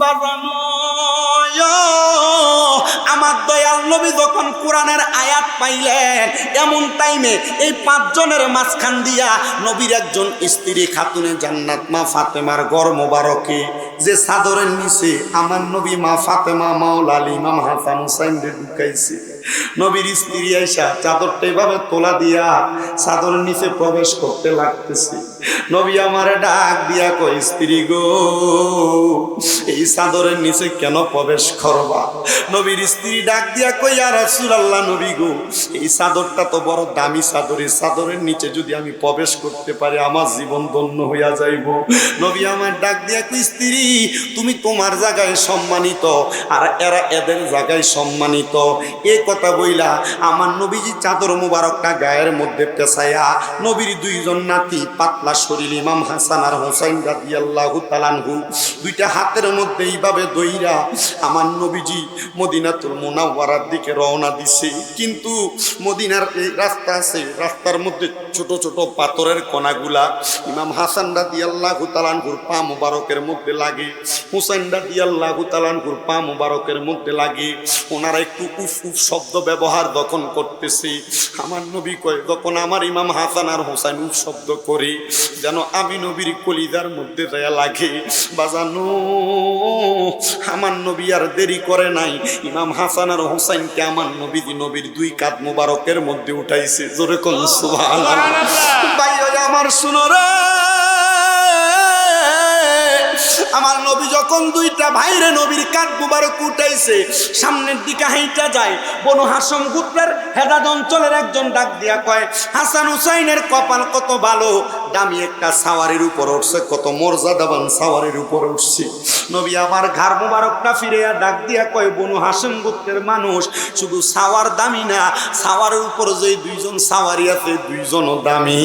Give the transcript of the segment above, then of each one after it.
বাজানো আমার দয়াল নবী যখন কোরআনের আয়াত পাইলেন এমন টাইমে এই পাঁচজনের মাঝখান দিয়া নবীর একজন স্ত্রী খাতুনে জান্নাত মা ফাতেমার ঘর মোবারকে যে চাদরের নিচে আমার নবী মা ফাতেমা মাওলা আলী ইমাম হাসান হুসাইন ঢুকাইছে নবীর স্ত্রী আইসা চাদরটা এভাবে তোলা দিয়া চাদরের নিচে প্রবেশ করতে লাগতেছে নবী আমারে ডাক দিয়া কই স্ত্রী গো এই চাদরের নিচে কেন প্রবেশ করবা নবীর স্ত্রী ডাক দিয়া কই ইয়া রাসূলুল্লাহ নবী গো এই চাদরটা তো বড় দামি চাদর এই চাদরের নিচে যদি আমি প্রবেশ করতে পারি আমার জীবন ধন্য হইয়া যাইব নবী আমার ডাক দিয়া কই স্ত্রী তুমি তোমার জায়গায় সম্মানিত আর এরা এদের জায়গায় সম্মানিত এই কথা বইলা আমার নবীজি চাদর মুবারকটা গায়ের মধ্যে পেছায়া নবীর দুইজন নাতি পাতলা শরীর ইমাম হাসান আর হোসাইন রাদিয়াল্লাহু তাআলা আনহু দুইটা হাতের মধ্যে এইভাবে দইরা আমার নবীজি মদিনাতুল মুনাওয়ারার দিকে রওনা দিছে কিন্তু মদিনার এই রাস্তা আছে রাস্তার মধ্যে ছোট ছোট পাথরের কণাগুলা ইমাম হাসান রাদিয়াল্লাহু তাআলা আনহুর পা মুবারকের মধ্যে লাগে হোসেন রাদিয়াল্লাহু তাআলা আনহুর পা মুবারকের মধ্যে লাগে ওনারা একটু উফ উফ শব্দ ব্যবহার যখন করতেছে আমার নবী কয় যখন আমার ইমাম হাসান আর হোসেন উফ শব্দ করে যেন আমি নবীর কলিজার মধ্যে যায় লাগে বাজানো আমার নবী আর দেরি করে নাই ইমাম হাসান আর হোসেনকে আমার নবীর দুই কাঁধ মুবারকের মধ্যে উঠাইছে জোরে কোন সুবহানাল্লাহ ভাই আমার শুনো রে আমার নবী যখন দুইটা ভাইরে নবীর কাঁধ মুবারক উঠাইছে সামনের দিকে হাইটা যায় বনু হাশম গোত্রের হেদাদ অঞ্চলের একজন ডাক দিয়া কয় হাসান হুসাইনের কপাল কত ভালো দামি একটা সাওয়ারির উপর উঠছে কত মর্যাদাবান সাওয়ারির উপর উঠছে নবী আমার ঘাড় মুবারকটা ফিরিয়া ডাক দিয়া কয় বনু হাশম গোত্রের মানুষ শুধু সাওয়ার দামি না সাওয়ারের উপর যে দুইজন সাওয়ারি আছে দুইজনও দামি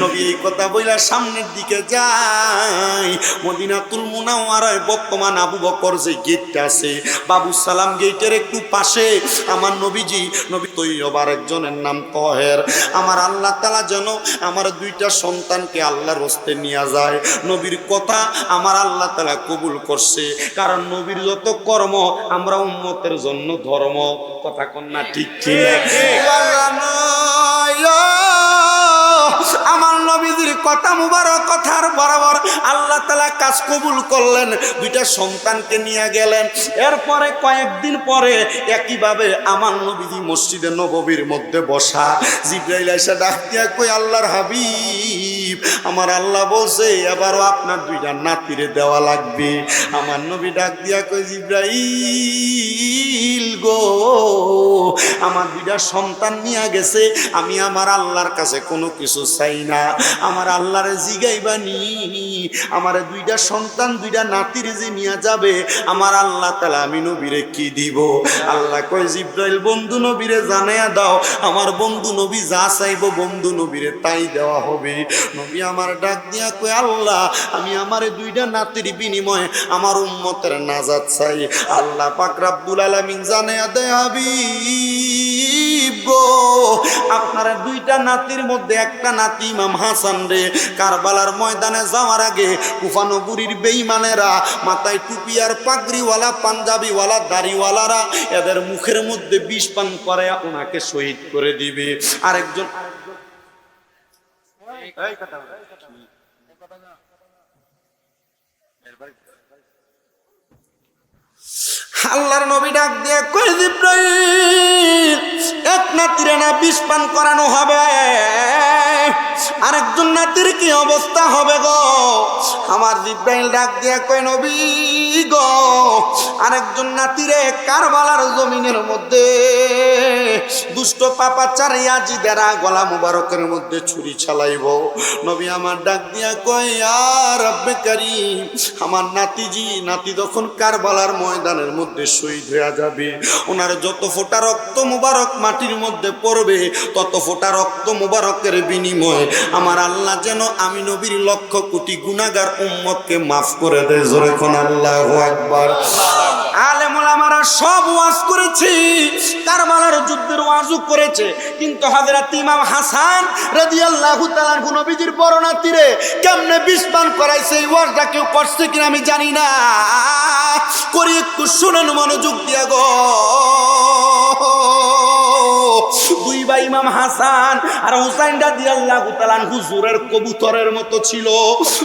নবী এই কথা বইলা সামনের দিকে যায় মদিনাতুল মুনাওয়ারায় বর্তমান আবু বকর যে গেটটা আছে বাবু সালাম গেটের একটু পাশে আমার নবীজি নবী তৈয়বার একজনের নাম তহের আমার আল্লাহ তাআলা যেন আমার দুইটা সন্তানকে আল্লাহর হস্তে নিয়ে যায় নবীর কথা আমার আল্লাহ তাআলা কবুল করছে কারণ নবীর যত কর্ম আমরা উম্মতের জন্য ধর্ম কথা কন্যা ঠিক ঠিক আমার নবীজির কথা মুবারক কথার বরাবর আল্লাহ তাআলা কাজ কবুল করলেন দুইটা সন্তানকে নিয়ে গেলেন এরপরে কয়েকদিন পরে একইভাবে আমার নবীজি মসজিদে নববীর মধ্যে বসা জিবরাইল এসে ডাক দিয়া কই আল্লাহর হাবিব আমার আল্লাহ বলছে এবারও আপনার দুইটা নাতিরে দেওয়া লাগবে আমার নবী ডাক দিয়া কই জিবরাইল গো আমার দুইটা সন্তান নিয়ে গেছে আমি আমার আল্লাহর কাছে কোনো কিছু চাই না আমার আল্লাহর জিগাইবানি আমার দুইটা সন্তান দুইটা নাতির যে নিয়ে যাবে আমার আল্লাহ তাআলা আমি নবীরে কি দিব আল্লাহ কয় জিবরাইল বন্ধু নবীরে জানায়া দাও আমার বন্ধু নবী যা চাইবো বন্ধু নবীরে তাই দেওয়া হবে নবী আমার ডাক দিয়া কয় আল্লাহ আমি আমার দুইটা নাতির বিনিময়ে আমার উম্মতের নাজাত চাই আল্লাহ পাক রব্বুল আলামিন জানায়া দেয় হাবিব গো আপনার দুইটা নাতির মধ্যে একটা নাতি ইমাম হাসান রে কারবালার ময়দানে যাওয়ার আগে কুফা নগরীর বেঈমানেরা মাথায় টুপি আর পাগড়িওয়ালা পাঞ্জাবিওয়ালা দাড়িওয়ালারা এদের মুখের মধ্যে বিষ পান করে ওনাকে শহীদ করে দিবে আরেকজন আল্লাহর নবী ডাক দিয়ে কই জিবরাইল এক নাতিরে না বিষ পান করানো হবে আরেকজন নাতির কি অবস্থা হবে গো আমার জিবরাইল ডাক দিয়ে কই নবী গো আরেকজন নাতিরে কারবালার জমিনের মধ্যে দুষ্ট পাপাচার ইয়াজিদেরা গলা মুবারকের মধ্যে ছুরি চালাইব নবী আমার ডাক দিয়া কই ইয়া রব্বে কারীম আমার নাতি যখন কারবালার ময়দানের মধ্যে শহীদ হয়ে যাবে ওনার যত ফোঁটা রক্ত মুবারক মাটির মধ্যে পড়বে তত ফোঁটা রক্ত মুবারকের বিনিময়ে আমার আল্লাহ যেন আমি নবীর লক্ষ কোটি গুনাহগার উম্মতকে মাফ করে দেয় জোরে কোন আল্লাহু আকবার আলেম ওলামারা সব ওয়াজ করেছে কারবালার যুদ্ধের ওয়াজও করেছে কিন্তু হযরত ইমাম হাসান রাদিয়াল্লাহু তাআলা নবীজির বড় নাতিরে কেমনে বিষ পান করাইছে এই ওয়াজটা কেউ করছে কিনা আমি জানি না একটু শুনেন মনোযোগ দিয়া গো। দুই ভাই ইমাম হাসান আর হুসাইন রাদিয়াল্লাহু তাআলা হুজুরের কবুতরের মতো ছিল।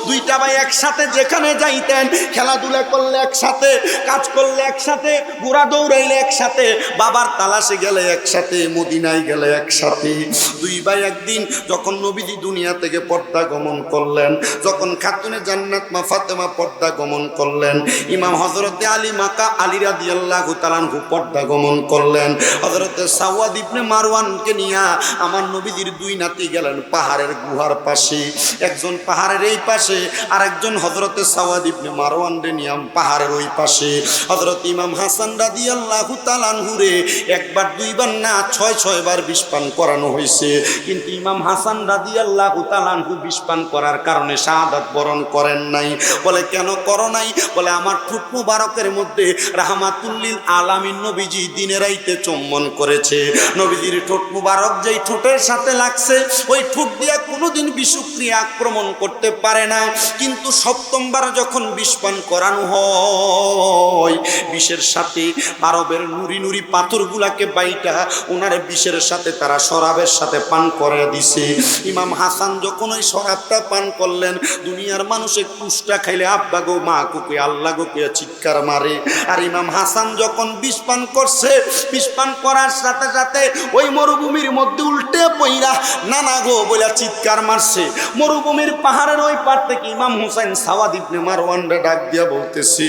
দুইটা ভাই একসাথে যেখানে যাইতেন, খেলাধুলা করলে একসাথে, কাজ করলে একসাথে, ঘোড়া দৌড়াইলে একসাথে, বাবার তালাশে গেলে একসাথে, মদিনায় গেলে একসাথে। দুই ভাই একদিন যখন নবীজি দুনিয়া থেকে পর্দা গমন করলেন, যখন খাতুনে জান্নাত মা ফাতেমা পর্দা গমন করলেন, ইমাম হযরতে আলী মাকা আলী রাদিয়াল্লাহু তাআলা পর্দা গমন করলেন, হযরতে সাওয়াদ ইবনে মারওয়ানকে নিয়া আমার নবীজির দুই নাতি গেলেন পাহাড়ের গুহার পাশে। একজন পাহাড়ের এই পাশে, আর একজন হযরতে সাওয়াদ ইবনে মারওয়ানকে নিয়া পাহাড়ের ওই পাশে। হযরত ইমাম হাসান রাদিয়াল্লাহু তাআলা হুরে একবার দুইবার না ৬ বার বিষ পান করানো হয়েছে, কিন্তু ইমাম হাসান রাদিয়াল্লাহু তাআলা বিষ পান করার কারণে শাহাদাত বরণ করেন নাই। বলে কেন করো নাই? বলে আমার ঠোঁট মুবারকের মধ্যে রাহমাতুল লিল আলামিন নবীজি দিনে রাইতে চুম্বন করেছে। নবীজির ঠোঁট মুবারক যেই ঠোঁটের সাথে লাগছে, ওই ঠোঁট দিয়া কোনোদিন বিষক্রিয়া আক্রমণ করতে পারে না। কিন্তু সপ্তমবার যখন বিষ পান করানো হয়, বিষের সাথে আরবের নুরি নুরি পাথরগুলাকে বাইটা ওনার বিষের সাথে তারা শরাবের সাথে পান করে দিছে। ইমাম হাসান যখন ওই শরাবটা পান করলেন, দুনিয়ার মানুষে কুষ্টা খাইলে আব্বা গো মা কুকে আল্লাহ গো কে চিৎকার মারে। আর ইমাম হাসান যখন বিষ পান করছে, বিষ পান করার সাথে সাথে ওই মরুভূমির মধ্যে উল্টে পইরা নানা গো বলে চিৎকার মারছে। মরুভূমির পাহাড়ের ওই পার থেকে ইমাম হুসাইন সাওয়াদ ইবনে মারওয়ানরে ডাক দিয়া বলতেছি,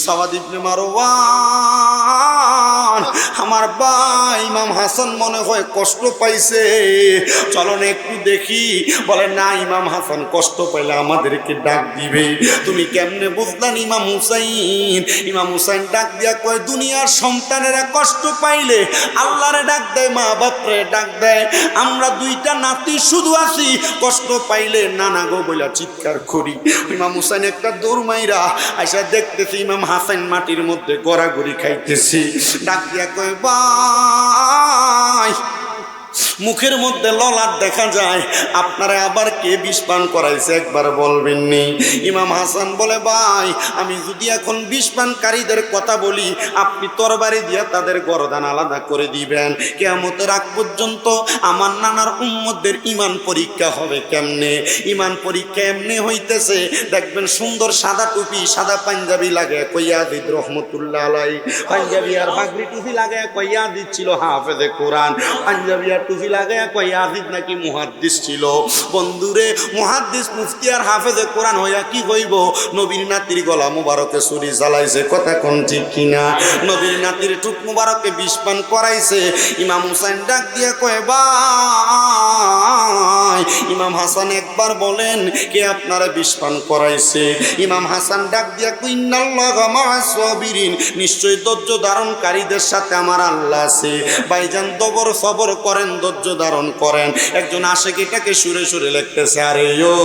সাওয়াদ ইবনে মারওয়ান, আমার ভাই ইমাম হাসান মনে হয় কষ্ট পাইছে, চলো না একটু দেখি। বলে না, ইমাম হাসান কষ্ট পাইলে আমাদেরকে ডাক দিবে। তুমি কেমনে বুঝলেন ইমাম হুসাইন? ইমাম হুসাইন ডাক দিয়া কয়, দুনিয়ার সন্তানেরা কষ্ট পাইলে আল্লাহরে ডাক দেয়, মা বাপরে ডাক দেয়। আমরা দুইটা নাতি শুধু আছি, কষ্ট পাইলে নানা গো বইলা চিৎকার করি। ইমাম হুসাইন একটা দৌড় মাইরা আইসা দেখতেছি ইমাম হাসান মাটির মধ্যে গড়াগড়ি খাইতেছি। ডাক দিয়া কয়, ভাই মুখের মধ্যে ললাট দেখা যায়, আপনারা আবার কে বিষ পান করাইছে একবার বলবেন নি? ইমাম হাসান বলে, ভাই আমি যদি এখন বিষ পানকারীদের কথা বলি, আপনি তরবারি দিয়া তাদের গর্দান আলাদা করে দিবেন। কিয়ামতের আগ পর্যন্ত আমার নানার উম্মতদের ঈমান পরীক্ষা হবে কেমনে? ঈমান পরীক্ষা এমনি হইতেছে, দেখবেন সুন্দর সাদা টুপি সাদা পাঞ্জাবি লাগে কইয়াদিদ রহমতুল্লাহ আলাই, পাঞ্জাবি আর পাগড়ি টুপি লাগে কইয়াদিদ ছিল হাফেজে কোরআন, পাঞ্জাবি আর টুপি লাগে কইয়াদিদ নাকি মুহাদ্দিস ছিল। বন্ধুরে, মুহাদ্দিস মুফতি আর হাফেজে কোরআন হইয়া কি হইব? নবীর নাতির গলা মুবারকে ছুরি জ্বালাইছে, কথা কোন ঠিক কিনা? নবীর নাতির ঠোঁট মুবারকে বিষ পান করাইছে। ইমাম হুসাইন ডাক দিয়ে কয়, ভাই ইমাম হাসান একবার বলেন কে আপনারা বিষ পান করাইছে? ইমাম হাসান ডাক দিয়া কয়, ইন্নাল্লাহা মা'আস সাবিরিন, নিশ্চয় ধৈর্য ধারণকারীদের সাথে আমার আল্লাহ আছে। ভাইজান দবর সবর করেন, ধৈর্য ধারণ করেন। একজন আশেক এটাকে সুরে সুরে লিখতেছে, আরে ও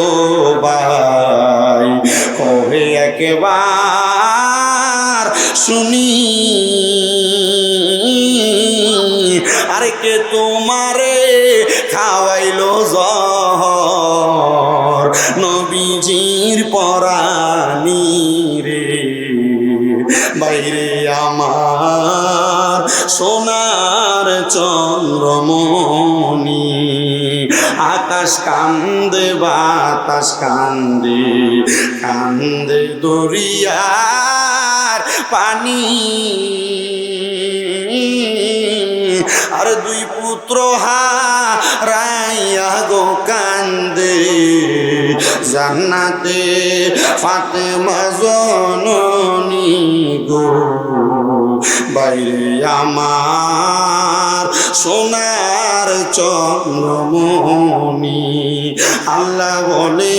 ভাই কবে একবার শুনি, আরে কে তোমারে খাওয়াইলো জহর, নবীজির পরানি রে, বাইরে আমার সোনার চন্দ্রমণি, আকাশ কান্দে বাতাস কান্দে, কান্দে দরিয়ার পানি, আর দুই পুত্র হারাইয়া গো কান্দে, জান্নাতে ফাতেমা জননী গো, বাইরে আমার সোনার চন্দ্রমণি। আল্লাহ বলে,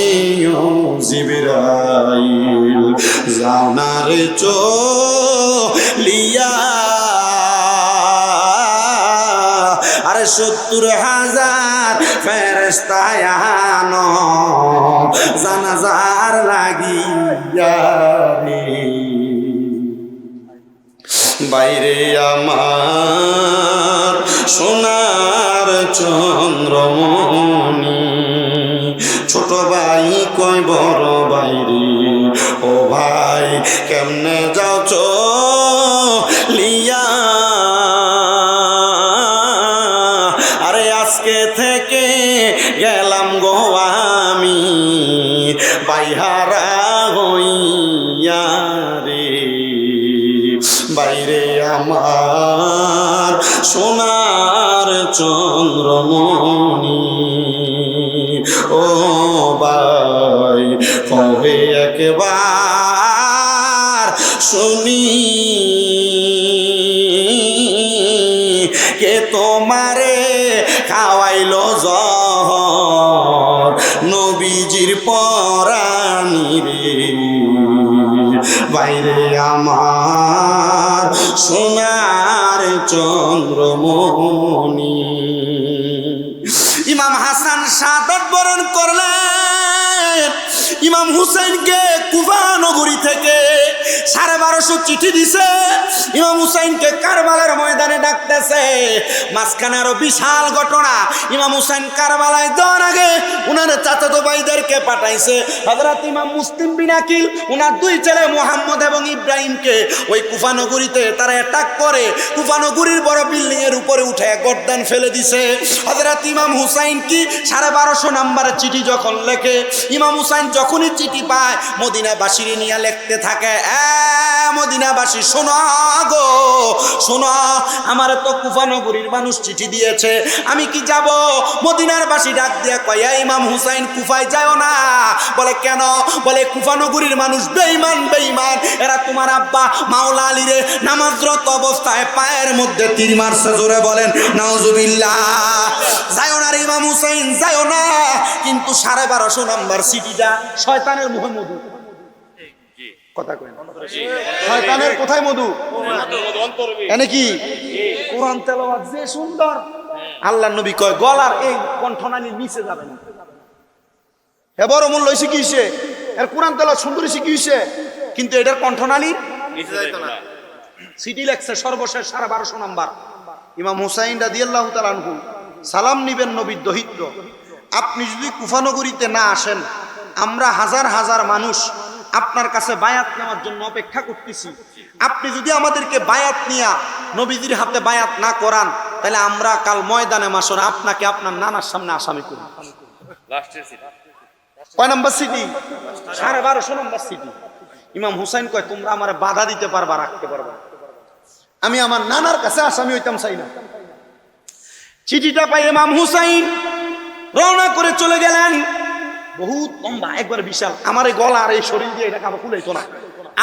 ও জিবরাইল যাও না রে চলিয়া, আরে ৭০,০০০ ফেরেশতা আনো জানাজার লাগিয়া রে, বাইরে আমার সোনার চন্দ্রমণি। ছোট ভাই কয় বড় বাইরে, ও ভাই কেমনে যাও বাইরে আমার সোনার চন্দ্রমণি ও ভাই কবে একবার শুনি কে তোমারে খাওয়াইলো জহর নবীজির পরানি রে বাইরে আমার সোনার চন্দ্রমণি। ইমাম হাসান শাহাদাত বরণ করলেন। ইমাম হুসাইনকে কুফা নগরী থেকে 1250 চিঠি দিছে। ইমাম হুসাইনকে কারবালার ময়দানে ডাকতেছে। মাঝখানে আরো বিশাল ঘটনা। ইমাম হুসাইন কারবালায় যাওয়ার আগে উনার চাচাতো ভাইদেরকে পাঠাইছে। হযরত ইমাম মুসলিম বিন আকিল উনার 2 ছেলে মুহাম্মদ এবং ইব্রাহিমকে ওই কুফা নগরীতে তারা অ্যাটাক করে কুফা নগরীর বড় বিল্ডিং এর উপরে উঠে গর্দান ফেলে দিছে। হযরত ইমাম হুসাইন কি 1250 নম্বরের চিঠি যখন লেখে, ইমাম হুসাইন যখনই চিঠি পায় মদিনাবাসীর নিয়ে লিখতে থাকে, মদিনাবাসী শোনো গো শোনো, আমার তো কুফা নগরীর মানুষ চিঠি দিয়েছে, আমি কি যাব? মদিনার বাসী ডাক দিয়া কয়, ইমাম হুসাইন কুফায় যাও না। বলে কেন? বলে কুফা নগরীর মানুষ বেঈমান বেঈমান, এরা তোমার আব্বা মাওলা আলীরে নামাজরত অবস্থায় পায়ের মধ্যে তীর মারছে। জোরে বলেন নাউজুবিল্লাহ। যাও না রে ইমাম হুসাইন, যাও না। কিন্তু 1250 নম্বর চিঠিটা শয়তানের মুখে মধু। কথা কই না, শয়তানের কোথায় মধু? এনে কি কোরআন তেলাওয়াত যে সুন্দর, আল্লাহর নবী কয় গলার এই কণ্ঠনালীর নিচে যাবে না। হে বড় মূল্য শিখিয়েছে, এর কোরআন তেলাওয়াত সুন্দর শিখিয়েছে, কিন্তু এটার কণ্ঠনালী নিচে যাইতো না। চিঠি লেখছে সর্বশেষ 1250 নাম্বার। ইমাম হুসাইন রাদিয়াল্লাহু তাআলা আনহু সালাম নিবেন নবীর দহিত্র। আপনি যদি কুফা নগরীতে না আসেন, আমরা হাজার হাজার মানুষ আপনার কাছে বায়াত নেওয়ার জন্য অপেক্ষা করতেছি। আপনি যদি আমাদেরকে বায়াত নিয়া নবীজির হাতে বায়াত না করান, তাহলে আমরা কাল ময়দানে মাসরে আপনাকে আপনার নানার সামনে আসামি করব। কয় নম্বর সিটি? 1250 নম্বর সিটি। ইমাম হুসাইন কয়, তোমরা আমার বাধা দিতে পারবা, রাখতে পারবা, আমি আমার নানার কাছে আসামি হইতাম চাই না। চিঠিটা পাই ইমাম হুসাইন রওনা করে চলে গেলেন। বহুত লম্বা, একবার বিশাল। আমার এই গলা আর এই শরীর দিয়ে এটা কাবা খুলেইতো না।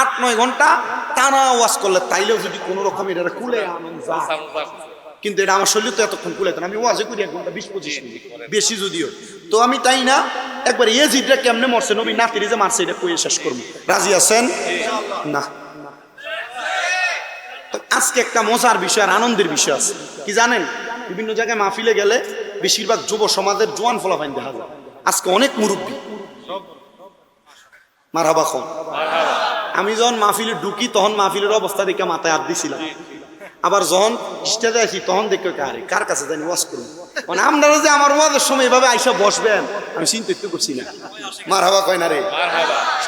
8-9 ঘন্টা টানা ওয়াজ করলে তাইলেও যদি কোনো রকম এটা খুলে আনন্দ যায়, কিন্তু এটা আমার শরীর তো এতক্ষণ খুলেতো না। আমি ওয়াজে করি 1 ঘন্টা 20-25 মিনিট বেশি যদিও, তো আমি তাই না একবার ইয়াজিদরা কেমনে মরছে, নবী নাতিরে যে মারছে, এটা কইয়ে শেষ করবো। রাজি আছেন না? আজকে একটা মজার বিষয় আর আনন্দের বিষয় আছে, কি জানেন? বিভিন্ন জায়গায় মাহফিলে গেলে বেশিরভাগ যুব সমাজের জোয়ান ফলাফাইন দেখা যায়। আজকে অনেক মুরব্বী মারহাবা খন। আমি যখন মাহফিলে ঢুকি তখন মাহফিলের অবস্থা দেখে মাথায় হাত দিছিলাম, আবার যখন স্টেজে আসি তখন দেখে কার কাছে জানি ওয়াজ করুন। মানে আপনারা যে আমার ওয়াজের সময় এভাবে আইসা বসবেন আমি চিন্তা করছি না। মারহাবা কয় না রে,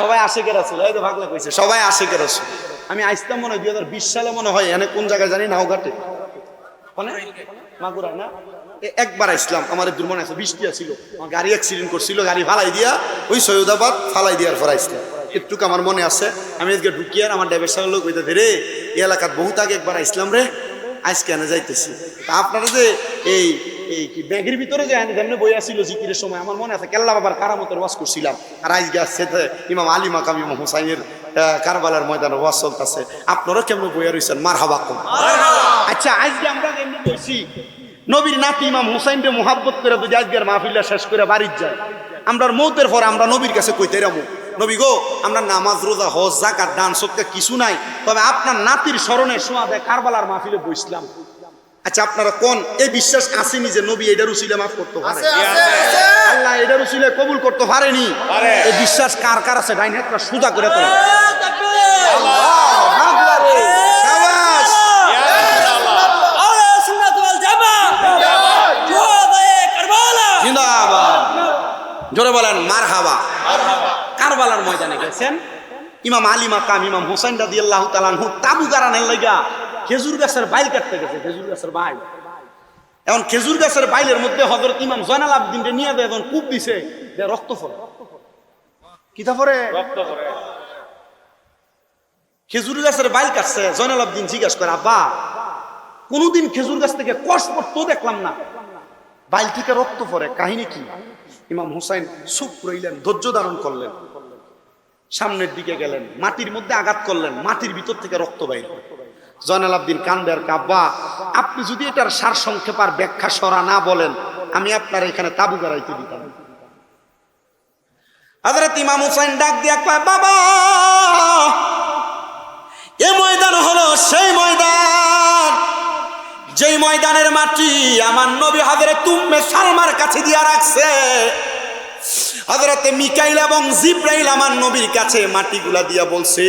সবাই আশিকের রাসূল, এই তো ভাগলা কইছে সবাই আশিকের রাসূল। আমি আইসতাম মনে হয় 2020 সালে মনে হয়, এনে কোন জায়গায় জানি নাওঘাটে মানে মাগুরা না, একবার আসলাম। আমার দুর্মন আছে, বৃষ্টি ছিল, আমার গাড়ি অ্যাক্সিডেন্ট করছিল, গাড়ি ফালাই দিয়া ওই সৈয়দাবাদ ফালাই দিয়ার পর আসলাম। একটুকু আমার মনে আছে, আমি আজকে ঢুকিয়ার আমার ড্রাইভার সাহেব লোক বইতে রে এই এলাকার বহুত আগে একবার আসলাম রে, আজকে এনে যাইতেছি। তা আপনারা যে এই কি ব্যাগের ভিতরে যে যেমনি বই আসছিল জিকিরের সময়, আমার মনে আছে কেল্লা বাবার কারামতের ওয়াজ করছিলাম, আর আজকে আসছে ইমাম আলী মাকাম ইমাম হুসাইনের কারবালার ময়দানে ওয়াজ চলতেছে। আপনারা কেমন বইয়া রয়েছেন? মারহাবা কম। আচ্ছা, আজকে আমরা যেমনি বলছি নবীর নাতি ইমাম হুসাইনকে মোহাব্বত করে যদি আজকের মাহফিলটা শেষ করে বাড়ির যায়, আমরা মৌতের পর আমরা নবীর কাছে কইতে রামু, নবী গো, আমরা নামাজ রোজা হজ যাকাত দান সদকা কিছু নাই, তবে আপনার নাতির স্মরণে সোয়াদে কারবালার মাহফিলে বসলাম। আচ্ছা, আপনারা কোন এই বিশ্বাস আসেনি যে নবী এটার উসিলে মাফ করতে পারে, আল্লাহ এটার উসিলে কবুল করতে পারেনি? এই বিশ্বাস কার কার আছে? ডাইন হাতটা সোজা করে তোলেন। জোরে বলেন মারহাবা। কারবালার ময়দানে গেছেন ইমাম আলী মাকাম ইমাম হুসাইন রাদিয়াল্লাহু তাআলা আনহু তাবু গারানের লাগা খেজুর গাছের বাইল কাটতে গেছে। খেজুর গাছের বাইল, এখন খেজুর গাছের বাইলের মধ্যে হযরত ইমাম জয়নাল আবদিনকে নিয়ে দেয়, এখন কূপ দিছে, রক্ত পড়ে। কিতা পড়ে? রক্ত পড়ে। খেজুর গাছের বাইল কাটছে। জয়নাল আবদিন জিজ্ঞাসা করে, আব্বা কোনোদিন খেজুর গাছ থেকে কষ পড়তো দেখলাম না, বাইল থেকে রক্ত পড়ে, কাহিনী কি? ইমাম হুসাইন চুপ রইলেন, ধৈর্য ধারণ করলেন, সামনের দিকে গেলেন, মাটির মধ্যে আঘাত করলেন, মাটির ভিতর থেকে রক্ত বাইর। জয়নাল আবদিন কান্দে আর আব্বা আপনি যদি এটার সার সংক্ষেপ আর ব্যাখ্যা সরা না বলেন, আমি আপনার এখানে তাবু গাড়াইতে দিতাম। হযরত ইমাম হুসাইন ডাক দিয়া কয়, বাবা এই ময়দান হলো সেই ময়দান যেই ময়দানের মাটি আমার নবী হযরত উম্মে সালমার কাছে দিয়া রাখছে। হযরতে মিকাইল এবং জিব্রাইল আমার নবীর কাছে মাটিগুলা দিয়া বলছে,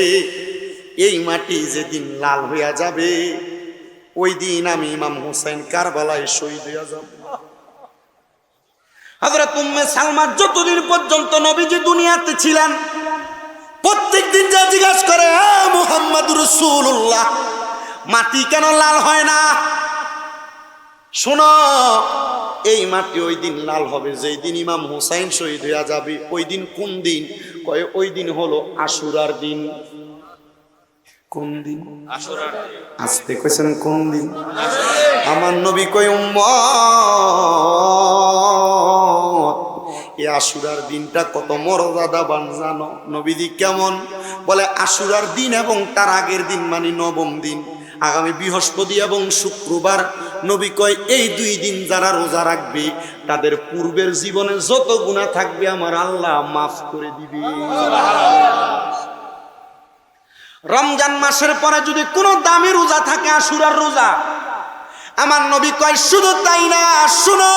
এই মাটি যেদিন লাল হইয়া যাবে ওই দিন আমি ইমাম হুসাইন কারবালায় শহীদ হইয়া যাব। হযরত উম্মে সালমা যতদিন পর্যন্ত নবীজি দুনিয়াতে ছিলেন প্রত্যেক দিন যা জিজ্ঞাসা করে, মুহাম্মদুর রাসূলুল্লাহ মাটি কেন লাল হয় না? শোনো, এই মাটি ওই দিন লাল হবে যেই দিন ইমাম হুসাইন শহীদ হইয়া যাবে। ওই দিন কোন দিন? কয় ওই দিন হলো আশুরার দিন। কোন দিন? আশুরার। আস্তে কইছেন কোন দিন? আমার নবী কয়, উম্মত এই আশুরার দিনটা কত মর্যাদাবান জানো? নবীজি কেমন? বলে আশুরার দিন এবং তার আগের দিন মানে নবম দিন, আগামী বৃহস্পতি এবং শুক্রবার। নবী কয় এই দুই দিন যারা রোজা রাখবে তাদের পূর্বের জীবনে যত গুনাহ থাকবে আমার আল্লাহ মাফ করে দিবে। রমজান মাসের পরে যদি কোনো দামি রোজা থাকে আশুরার রোজা, আমার নবী কয় শুধু তাই না, শুনো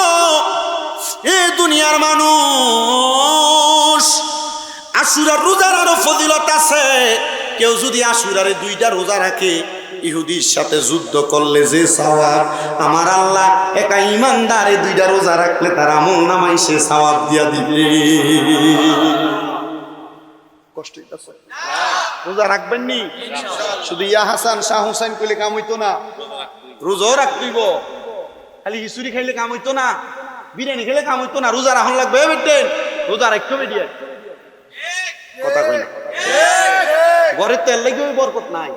এই দুনিয়ার মানুষ, আশুরার রোজার আরো ফজিলত আছে। কেউ যদি আশুরারে দুইটা রোজা রাখে ইহুদির সাথে যুদ্ধ করলে যে সওয়াব আমার আল্লাহ একা ইমানদারে দুইটা রোজা রাখলে তার আমল নামায় সে সওয়াব দিয়া দিবে। কষ্ট হইতাছে? রোজা রাখবেন নি? শুধু ইয়া হাসান শাহ হুসাইন কইলে কাম হইতো না, রোজাও রাখতেইব। খালি খিচুড়ি খাইলে কাম হইতো না, বিরিয়ানি খেলে কাম হইতো না, রোজা রাখুন লাগবে। বেটেন রোজা রাখতে হবে দিয়ে কথা কই না। ঘরের তো এর লাগি বরকত নাই,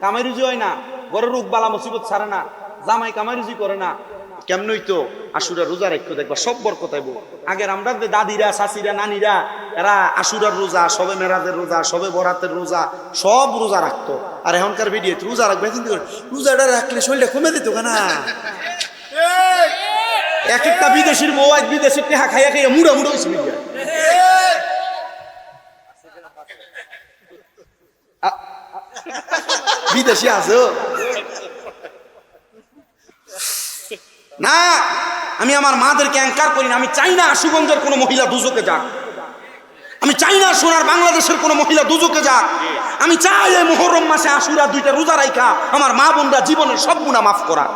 কামাই রুজি হয় না, ঘরের রোগ বালা মুসিবত ছাড়ে না, জামাই কামাই রুজি করে না, কেমন হইতো? আশুরা রোজা রাখতো দেখবা সব বরকত আইব। আগের আমরা দাদিরা চাচিরা নানিরা এরা আশুরার রোজা, সবে মেরাজের রোজা, সবে বরাতের রোজা সব রোজা রাখতো। আর এখনকার ভিডিও রোজা রাখবে কিন্তু রোজাটা রাখলে শরীরটা কমে দিত না। এক একটা বিদেশির বউ আজ বিদেশির টেহা খাইয়া খাইয়া মুড়া মুড়া হয়েছে। বিদেশি আছে না, আমি আমার মাদেরকে অ্যাঙ্কার করি না। আমি চাই না আশুগঞ্জের কোনো মহিলা দুজকে যাক, আমি চাই না সোনার বাংলাদেশের কোনো মহিলা দুজকে যাক। আমি চাই এই মুহররম মাসে আশুরা দুইটা রোজা রাখা আমার মা বোনরা জীবনের সব গুনাহ মাফ করা।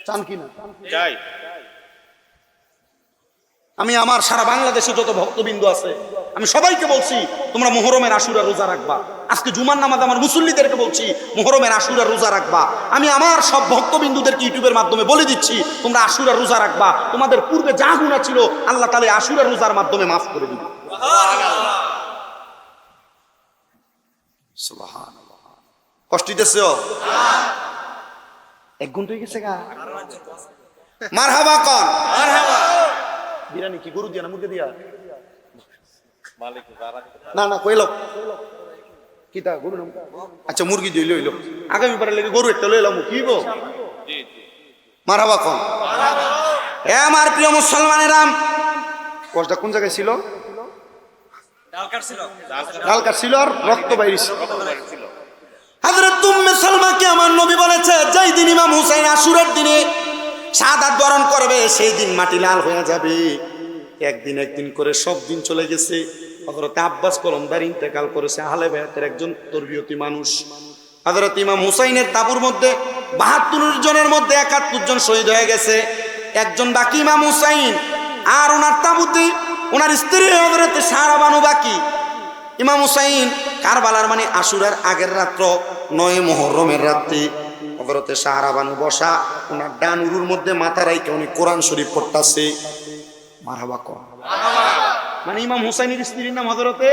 চান কিনা? চাই। আমি আমার সারা বাংলাদেশে যত ভক্তবিন্দু আছে আমি সবাইকে বলছি তোমরা মুহররমের আশুরা রোজা রাখবা। আজকে জুমার নামাজ আমার মুসল্লিদেরকে বলছি মুহররমের আশুরা রোজা রাখবা। আমি আমার সব ভক্তবিন্দুদেরকে ইউটিউবের মাধ্যমে বলে দিচ্ছি তোমরা আশুরা রোজা রাখবা। তোমাদের পূর্বে যা গুনাহ ছিল আল্লাহ তাআলা আশুরা রোজার মাধ্যমে মাফ করে দিবে। সুবহানাল্লাহ। কষ্ট দিতেছে? এক ঘন্টা হয়ে গেছে গা। মারহাবা কর, মারহাবা। বিরিয়ানি কি গরু দিয়া না মুরগি দিয়া? না না কইল কিতা গরু না? আচ্ছা মুরগি দিয়ে লইল। আগামী বারে লাগে গরু একটা লইলাম কি গো? মারহাবা কর। এ আমার প্রিয় মুসলমানেরা, কষ্টটা কোন জায়গায় ছিল? ডাল কাটছিল আর রক্ত বাইরিছে। হযরত উম্মে সালমাকে আমার নবী বলেছে যেই দিন ইমাম হুসাইন আশুরার দিনে শাহাদাত বরণ করবে সেই দিন মাটি লাল হয়ে যাবে। একদিন করে সব দিন চলে গেছে। হযরত আব্বাস কলমদার ইন্তেকাল করেছে, আহলে বায়াতের একজন তরবিয়তি মানুষ। হযরত ইমাম হুসাইনের তাবুর মধ্যে ৭২ জনের মধ্যে ৭১ জন শহীদ হয়ে গেছে, একজন বাকি ইমাম হুসাইন। আর ওনার তাবুতে ওনার স্ত্রী হযরত সারা বানু বাকি। ইমাম হুসাইন কারবালার মানে আশুরার আগের রাত্র ৯ মুহররমের রাত্রি হযরতে সাহারা বানু বসা, ওনার ডান উরুর মধ্যে মাথা রাইখে উনি কোরআন শরীফ পড়তাছে। মারহাবা কর। মানে ইমাম হুসাইনের স্ত্রীর নাম হযরতে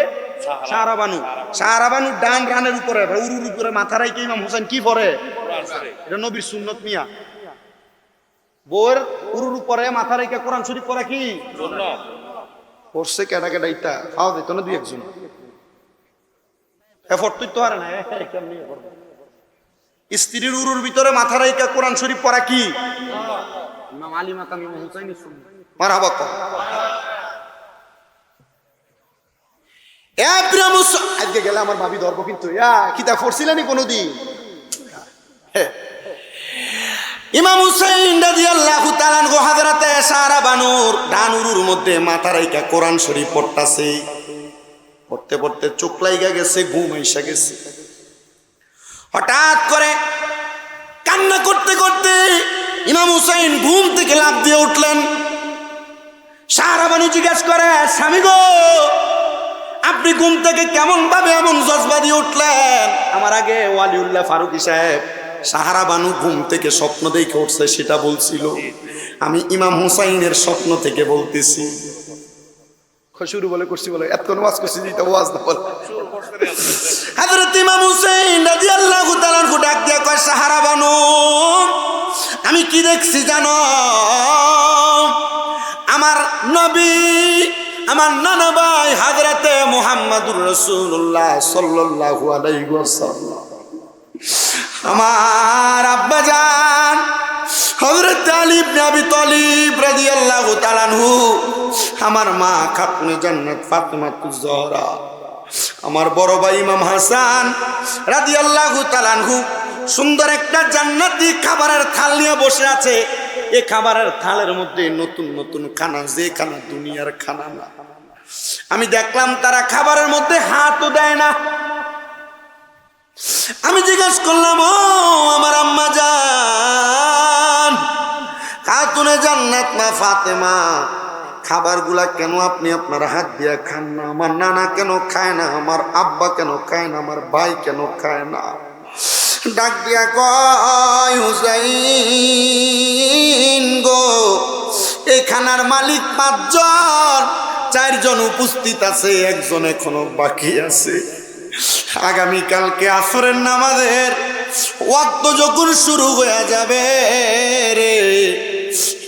সাহারা বানু। সাহারা বানু ডান রানের উপরে উরুর উপরে মাথা রাইকে ইমাম হুসাইন কি পড়ে? এটা নবীর সুন্নত মিয়া। বউয়ের উরুর উপরে মাথা রাইকে কোরআন শরীফ পড়া কি সুন্নাত? পড়ছে কেডা কেডা ইটা খাওয়া দিত না দুই একজন। এফর্ট তো আর না, কেমনি করব? স্ত্রীর উরুর ভিতরে মাথা রাইকা কোরআন শরীফ পড়া কি ইমাম আলী মাকাম ইমাম হুসাইনের সুন্নাত। মারহাবা কর। আজকে গেলে আমার ভাবি ধরবো কিন্তু কিতাব পড়ছিলেনি কোনোদিন? ইমাম হুসাইন রাদিয়াল্লাহু তাআলা আনহু হযরতে সাহারা বানুর ডান উরুর মধ্যে মাথা রাইকা কোরআন শরীফ পড়তাছে। পড়তে পড়তে চোখ লাইগা গেছে, ঘুম আইসা গেছে। হঠাৎ করে কান্না করতে করতে ইমাম হুসাইন ঘুম থেকে লাফ দিয়ে উঠলেন। সাহারা বানু জিজ্ঞেস করে, স্বামী গো, আপনি ঘুম থেকে কেমন ভাবে এমন জজবা দিয়ে উঠলেন? আমার আগে ওয়ালিউল্লাহ ফারুকী সাহেব সাহারা বানু ঘুম থেকে স্বপ্ন দেখে উঠছে সেটা বলছিল, আমি ইমাম হুসাইনের স্বপ্ন থেকে বলতেছি। শুরু বলে করছি বলে এতক্ষণ ওয়াজ করছি, এটা ওয়াজ না বলে হযরত ইমাম হুসাইন রাদিয়াল্লাহু তাআলা আনহু ডাক দিয়ে কয়, সাহারা বানু, আমি কি দেখছি জানো? আমার নবী, আমার নানা ভাই হযরতে মুহাম্মদুর রাসূলুল্লাহ সাল্লাল্লাহু আলাইহি ওয়াসাল্লাম, আমার আব্বাজান হযরত আলী ইবনে আবি তালিব রাদিয়াল্লাহু তাআলা আনহু, আমার মা খাতুনে জান্নাত ফাতেমাতুজ জহরা, আমার বড় ভাই ইমাম হাসান রাদিয়াল্লাহু তাআলা আনহু সুন্দর একটা জান্নাতি খাবারের থাল নিয়ে বসে আছে। এই খাবারের থালের মধ্যে নতুন নতুন খানা, যে খানা দুনিয়ার খানা না। আমি দেখলাম তারা খাবারের মধ্যে হাতও দেয় না। আমি জিজ্ঞেস করলাম, ও আমার আম্মা জান খাতুনে জান্নাত মা ফাতেমা, খাবারগুলা কেন আপনি আপনার হাত দিয়ে খান না? আমার নানা কেন খায় না? আমার আব্বা কেন খায় না? আমার ভাই কেন খায় না? ডাক দিয়া কয়, হুসাইন গো, এই খানার মালিক 5 জন, 4 জন উপস্থিত আছে, একজন এখনো বাকি আছে। আগামীকালকে আসরের নামাজের ওয়াক্ত যখন শুরু হয়ে যাবে রে,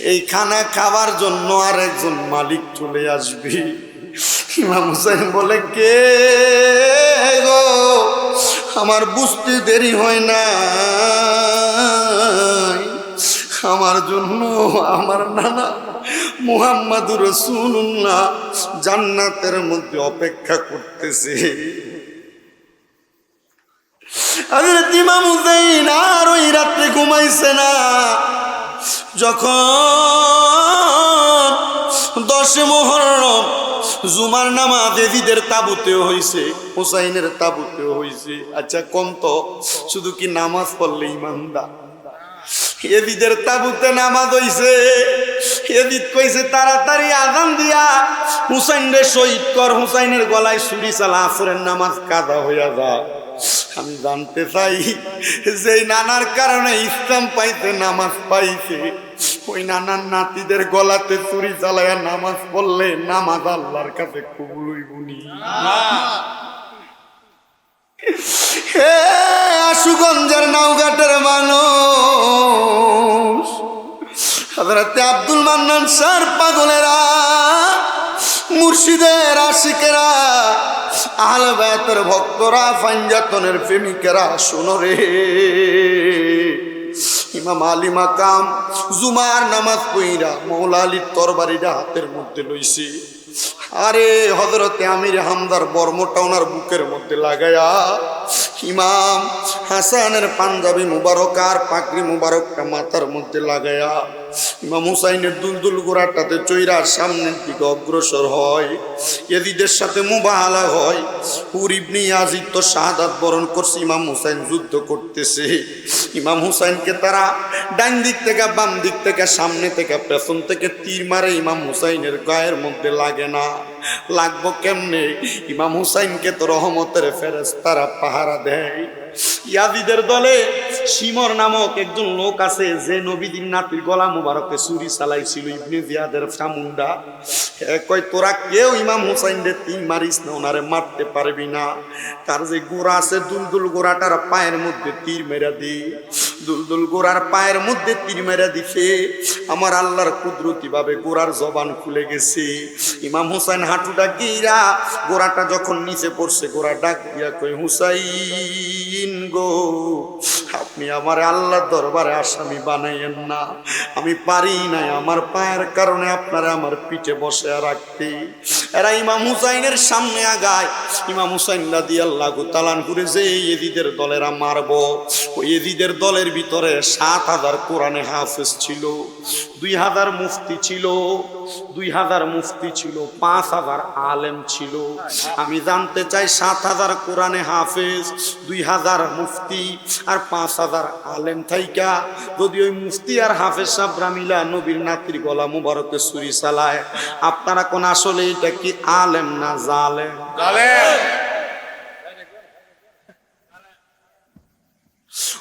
এই খানা খাবার জন্য আর একজন মালিক চলে আসবে। ইমাম হুসাইন বলে, কে গো? আমার বুঝতে দেরি হয় না, আমার জন্য আমার নানা মুহাম্মদুর রাসূলুল্লাহ জান্নাতের মধ্যে অপেক্ষা করতেছে। হযরত ইমাম হুসাইন আর ওই রাত্রে ঘুমাইছে না। যখন 10 মুহররম জুমার নামাজ এজিদের তাবুতেও হইছে, হুসাইনের তাবুতেও হইছে। আচ্ছা কোন তো শুধু কি নামাজ পড়লে ইমানদার? এজিদের তাবুতে নামাজ হইছে। এজিদ কইছে, তাড়াতাড়ি আযান দিয়া হুসাইনরে শহীদ কর, হুসাইনের গলায় ছুরি চালা, আসরের নামাজ কাজা হইয়া যা। আমি জানতে চাই, যেই নানার কারণে ইসলাম পাইতে, নামাজ পাইছে, ওই নানার নাতিদের গলাতে ছুরি চালায়া নামাজ পড়লে নামাজ আল্লাহর কাছে কবুল হইবনি? আশুগঞ্জের নাওঘাটের মানুষ, হযরত আব্দুল মান্নান শাহর পাগলেরা, মুর্শিদের আশিকেরা, আহলে বায়াতের ভক্তরা, ফাঞ্জাতনের প্রেমিকেরা, শোনো রে, ইমাম আলী মাকাম জুমার নামাজ পইরা মৌলা আলীর তরবারিটা হাতের মধ্যে লইছে। আরে হযরতে আমির হামদার বর্মটা ওনার বুকের মধ্যে লাগায়া, ইমাম হাসানের পাঞ্জাবি মুবারক আর পাগড়ি মুবারকটা মাথার মধ্যে লাগায়া, ইমাম হুসাইনের দুলদুল গোড়াটাতে চৈরা সামনের দিকে অগ্রসর হয়। এজিদের সাথে মুবাহালা হয়। হুর ইবনে ইয়াজিদ তো শাহাদাত বরণ করছে, ইমাম হুসাইন যুদ্ধ করতেছে। ইমাম হুসাইনকে তারা ডান দিক থেকে, বাম দিক থেকে, সামনে থেকে, পেছন থেকে তীর মারে। ইমাম হুসাইনের গায়ের মধ্যে লাগে না। লাগবো কেমনে? ইমাম হুসাইনকে তো রহমতের ফেরেশতারা পাহারা দেয়। ইয়াজিদের দলে শিমর নামক একজন লোক আছে যে নবীদের নাতির গলা মুবারকে ছুরি চালাইছিল, ইবনে জিয়াদের চামুন্ডা। কয় তোরা কেউ ইমাম হুসাইনের তীর মারিস না, ওনারে মারতে পারবি না। তার যে গোড়া আছে দুলদুল গোড়াটার পায়ের মধ্যে তীর মেরা দি, দুলদুল গোড়ার পায়ের মধ্যে তীর মেরা দিছে। আমার আল্লাহর কুদরতি ভাবে গোড়ার জবান খুলে গেছে। ইমাম হুসাইন হাঁটুটা গিরা গোড়াটা যখন নিচে পড়ছে, গোড়া ডাক দিয়া কই হুসাইন গো, আপনি আমার আল্লাহর দরবারে আসামি বানাইয়েন না, আমি পারি নাই আমার পায়ের কারণে আপনারা আমার পিঠে বসে রাখতে। এরা ইমাম হুসাইনের সামনে আগায়। ইমাম হুসাইন রাদিয়াল্লাহু তাআলা করে যে ইয়েজিদের দলেরা মারবো, ওই ইয়েজিদের দলের ভিতরে ৭,০০০ কোরআনে হাফেজ ছিল, ২,০০০ মুফতি ছিল, ২,০০০ মুফতি ছিল, ৫,০০০ আলেম ছিল। আমি জানতে চাই ৭,০০০ কোরআনে হাফেজ, ২,০০০ মুফতি আর ৫,০০০ আলেম থাইকা যদি ওই মুফতি আর হাফেজ সাহেবরা মিলা নবীর নাতির গলা মুবারকে ছুরি চালায়, আপনারা কোন আসলে এটা কি আলেম না জালেম?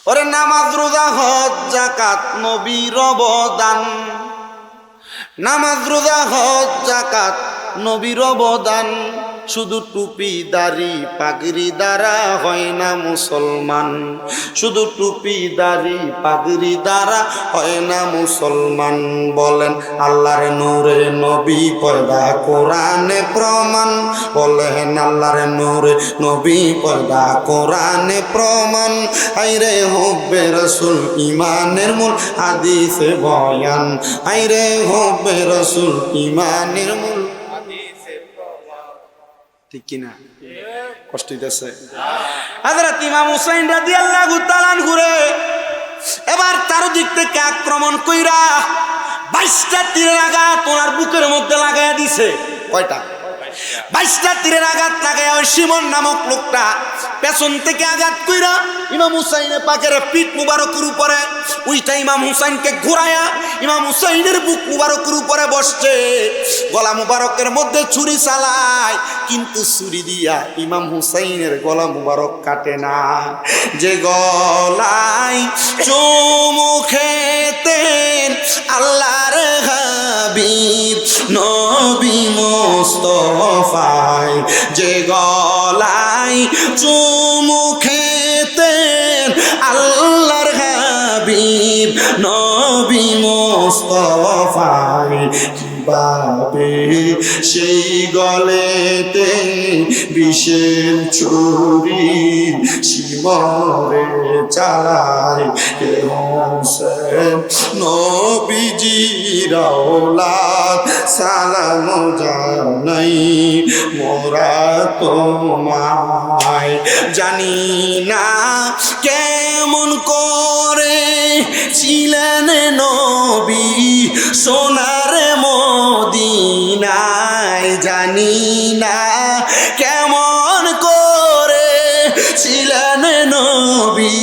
ওরে নামাজ রোজা হজ যাকাত নবীর অবদান, নামাজ রোজা হজ যাকাত নবীর অবদান, শুধু টুপি দাড়ি পাগড়ি দ্বারা হয় না মুসলমান, শুধু টুপি দাড়ি পাগড়ি দ্বারা হয় না মুসলমান। বলেন আল্লাহর নূরে নবী পয়দা কোরআনে প্রমাণ, বলেন আল্লাহর নূরে নবী পয়দা কোরআনে প্রমাণ। আইরে হুব্বে রাসূল ঈমানের মূল হাদিসে বয়ান, আইরে হুব্বে রাসূল ঈমানের মূল। ঠিক কিনা? কষ্ট হইতেছে? হযরত ইমাম হুসাইন রাদিয়াল্লাহু তাআলা ঘুরে এবার তার দিক থেকে আক্রমণ কইরা 22টা তীরের আঘাত ওনার বুকের মধ্যে লাগাইয়া দিছে। কয়টা? 22টা তীরের আঘাত লাগাইয়া ওই শিমন নামক লোকটা পেছন থেকে আঘাত কইরা ইমাম হুসাইনের পাকের পিঠ মুবারকের উপরে উইটা ইমাম হুসাইনকে ঘুরায়া ইমাম হুসাইনের বুক মুবারকের উপরে বসছে, গলা মুবারকের মধ্যে ছুরি চালায়, কিন্তু ছুরি দিয়া ইমাম হুসাইনের গলা মুবারক কাটে না। যে গলায় চুমু খেতেন আল্লাহর হাবিব নবী মুস্তাফায়, যে গলায় চুমু খেতেন আল্লাহর হাবিব নবী মুস্তাফায়, কিভাবে সেই গলেতে বিষের ছুরি শিমরে চালায় হোসেন নবীজির আওলাদ, সালাম জানাই মোরা তোমায়। জানি না কেমন করে ছিলেন নবী সোনার মদিনায়, জানি না কেমন করে ছিলেন নবী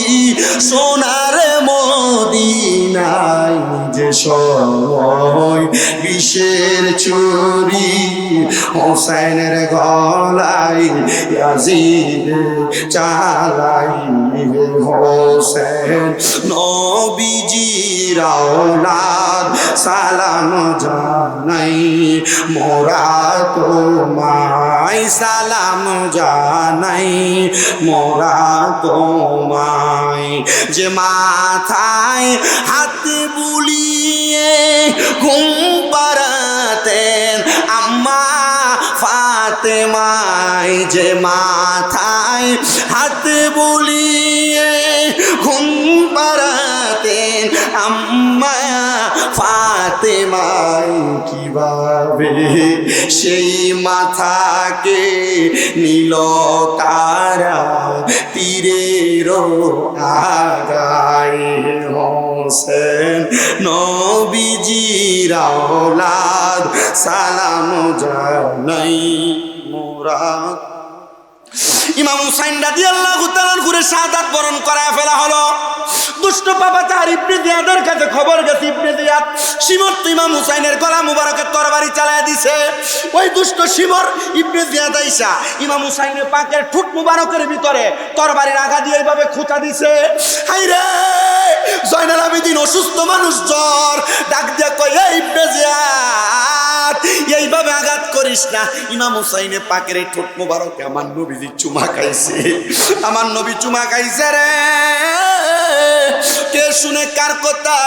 সোনার মদিনায়। যে সময় বিষের ছুরি হোসেনের গলায় ইয়াজিদ চালাই, হোসেন নবীজির আওলাদ, সালাম জানাই মোরা তোমায়, সালাম জানাই মোরা তোমায়। যে মাথায় হাত বুলিয়ে ঘুম পাড়াতেন আম্মা ফাতেমায়, যে মাথায় হাত বুলিয়ে ঘুম পাড়াতেন আম্মা ফাতেমায়, কিভাবে সেই মাথাকে নীল তারা তীরের আগায়। হোসেন নবীজির আওলাদ, সালাম জানাই মোরা। ইমাম হুসাইন রাদিয়াল্লাহু তাআলা করে শাহাদাত বরণ করায় ফেলা হলো। দুষ্ট বাবাচার ইবনে জিয়াদের কাছে খবর গেছে, ইবনে জিয়াদ শিমর তো ইমাম হুসাইনের গলা মুবারকের তরবারি চালায় দিছে। ওই দুষ্ট শিমর ইবনে জিয়াদ আইসা ইমাম হুসাইনের পাকের ঠোঁট মুবারকের ভিতরে তরবারির আগা দিয়ে এইভাবে খুঁচা দিছে। হাইরে জয়নাল আবেদিন অসুস্থ মানুষ, জ্বর, ডাক দিয়া কয় এই ইবনে জিয়াদ এইভাবে আঘাত করিস না। ইমাম হুসাইনে পাকের এই ঠোঁট মুবারকে আমার নবীজি চুমা খাইছে, আমার নবী চুমা খাইছে রে। কে শুনে কার কথা,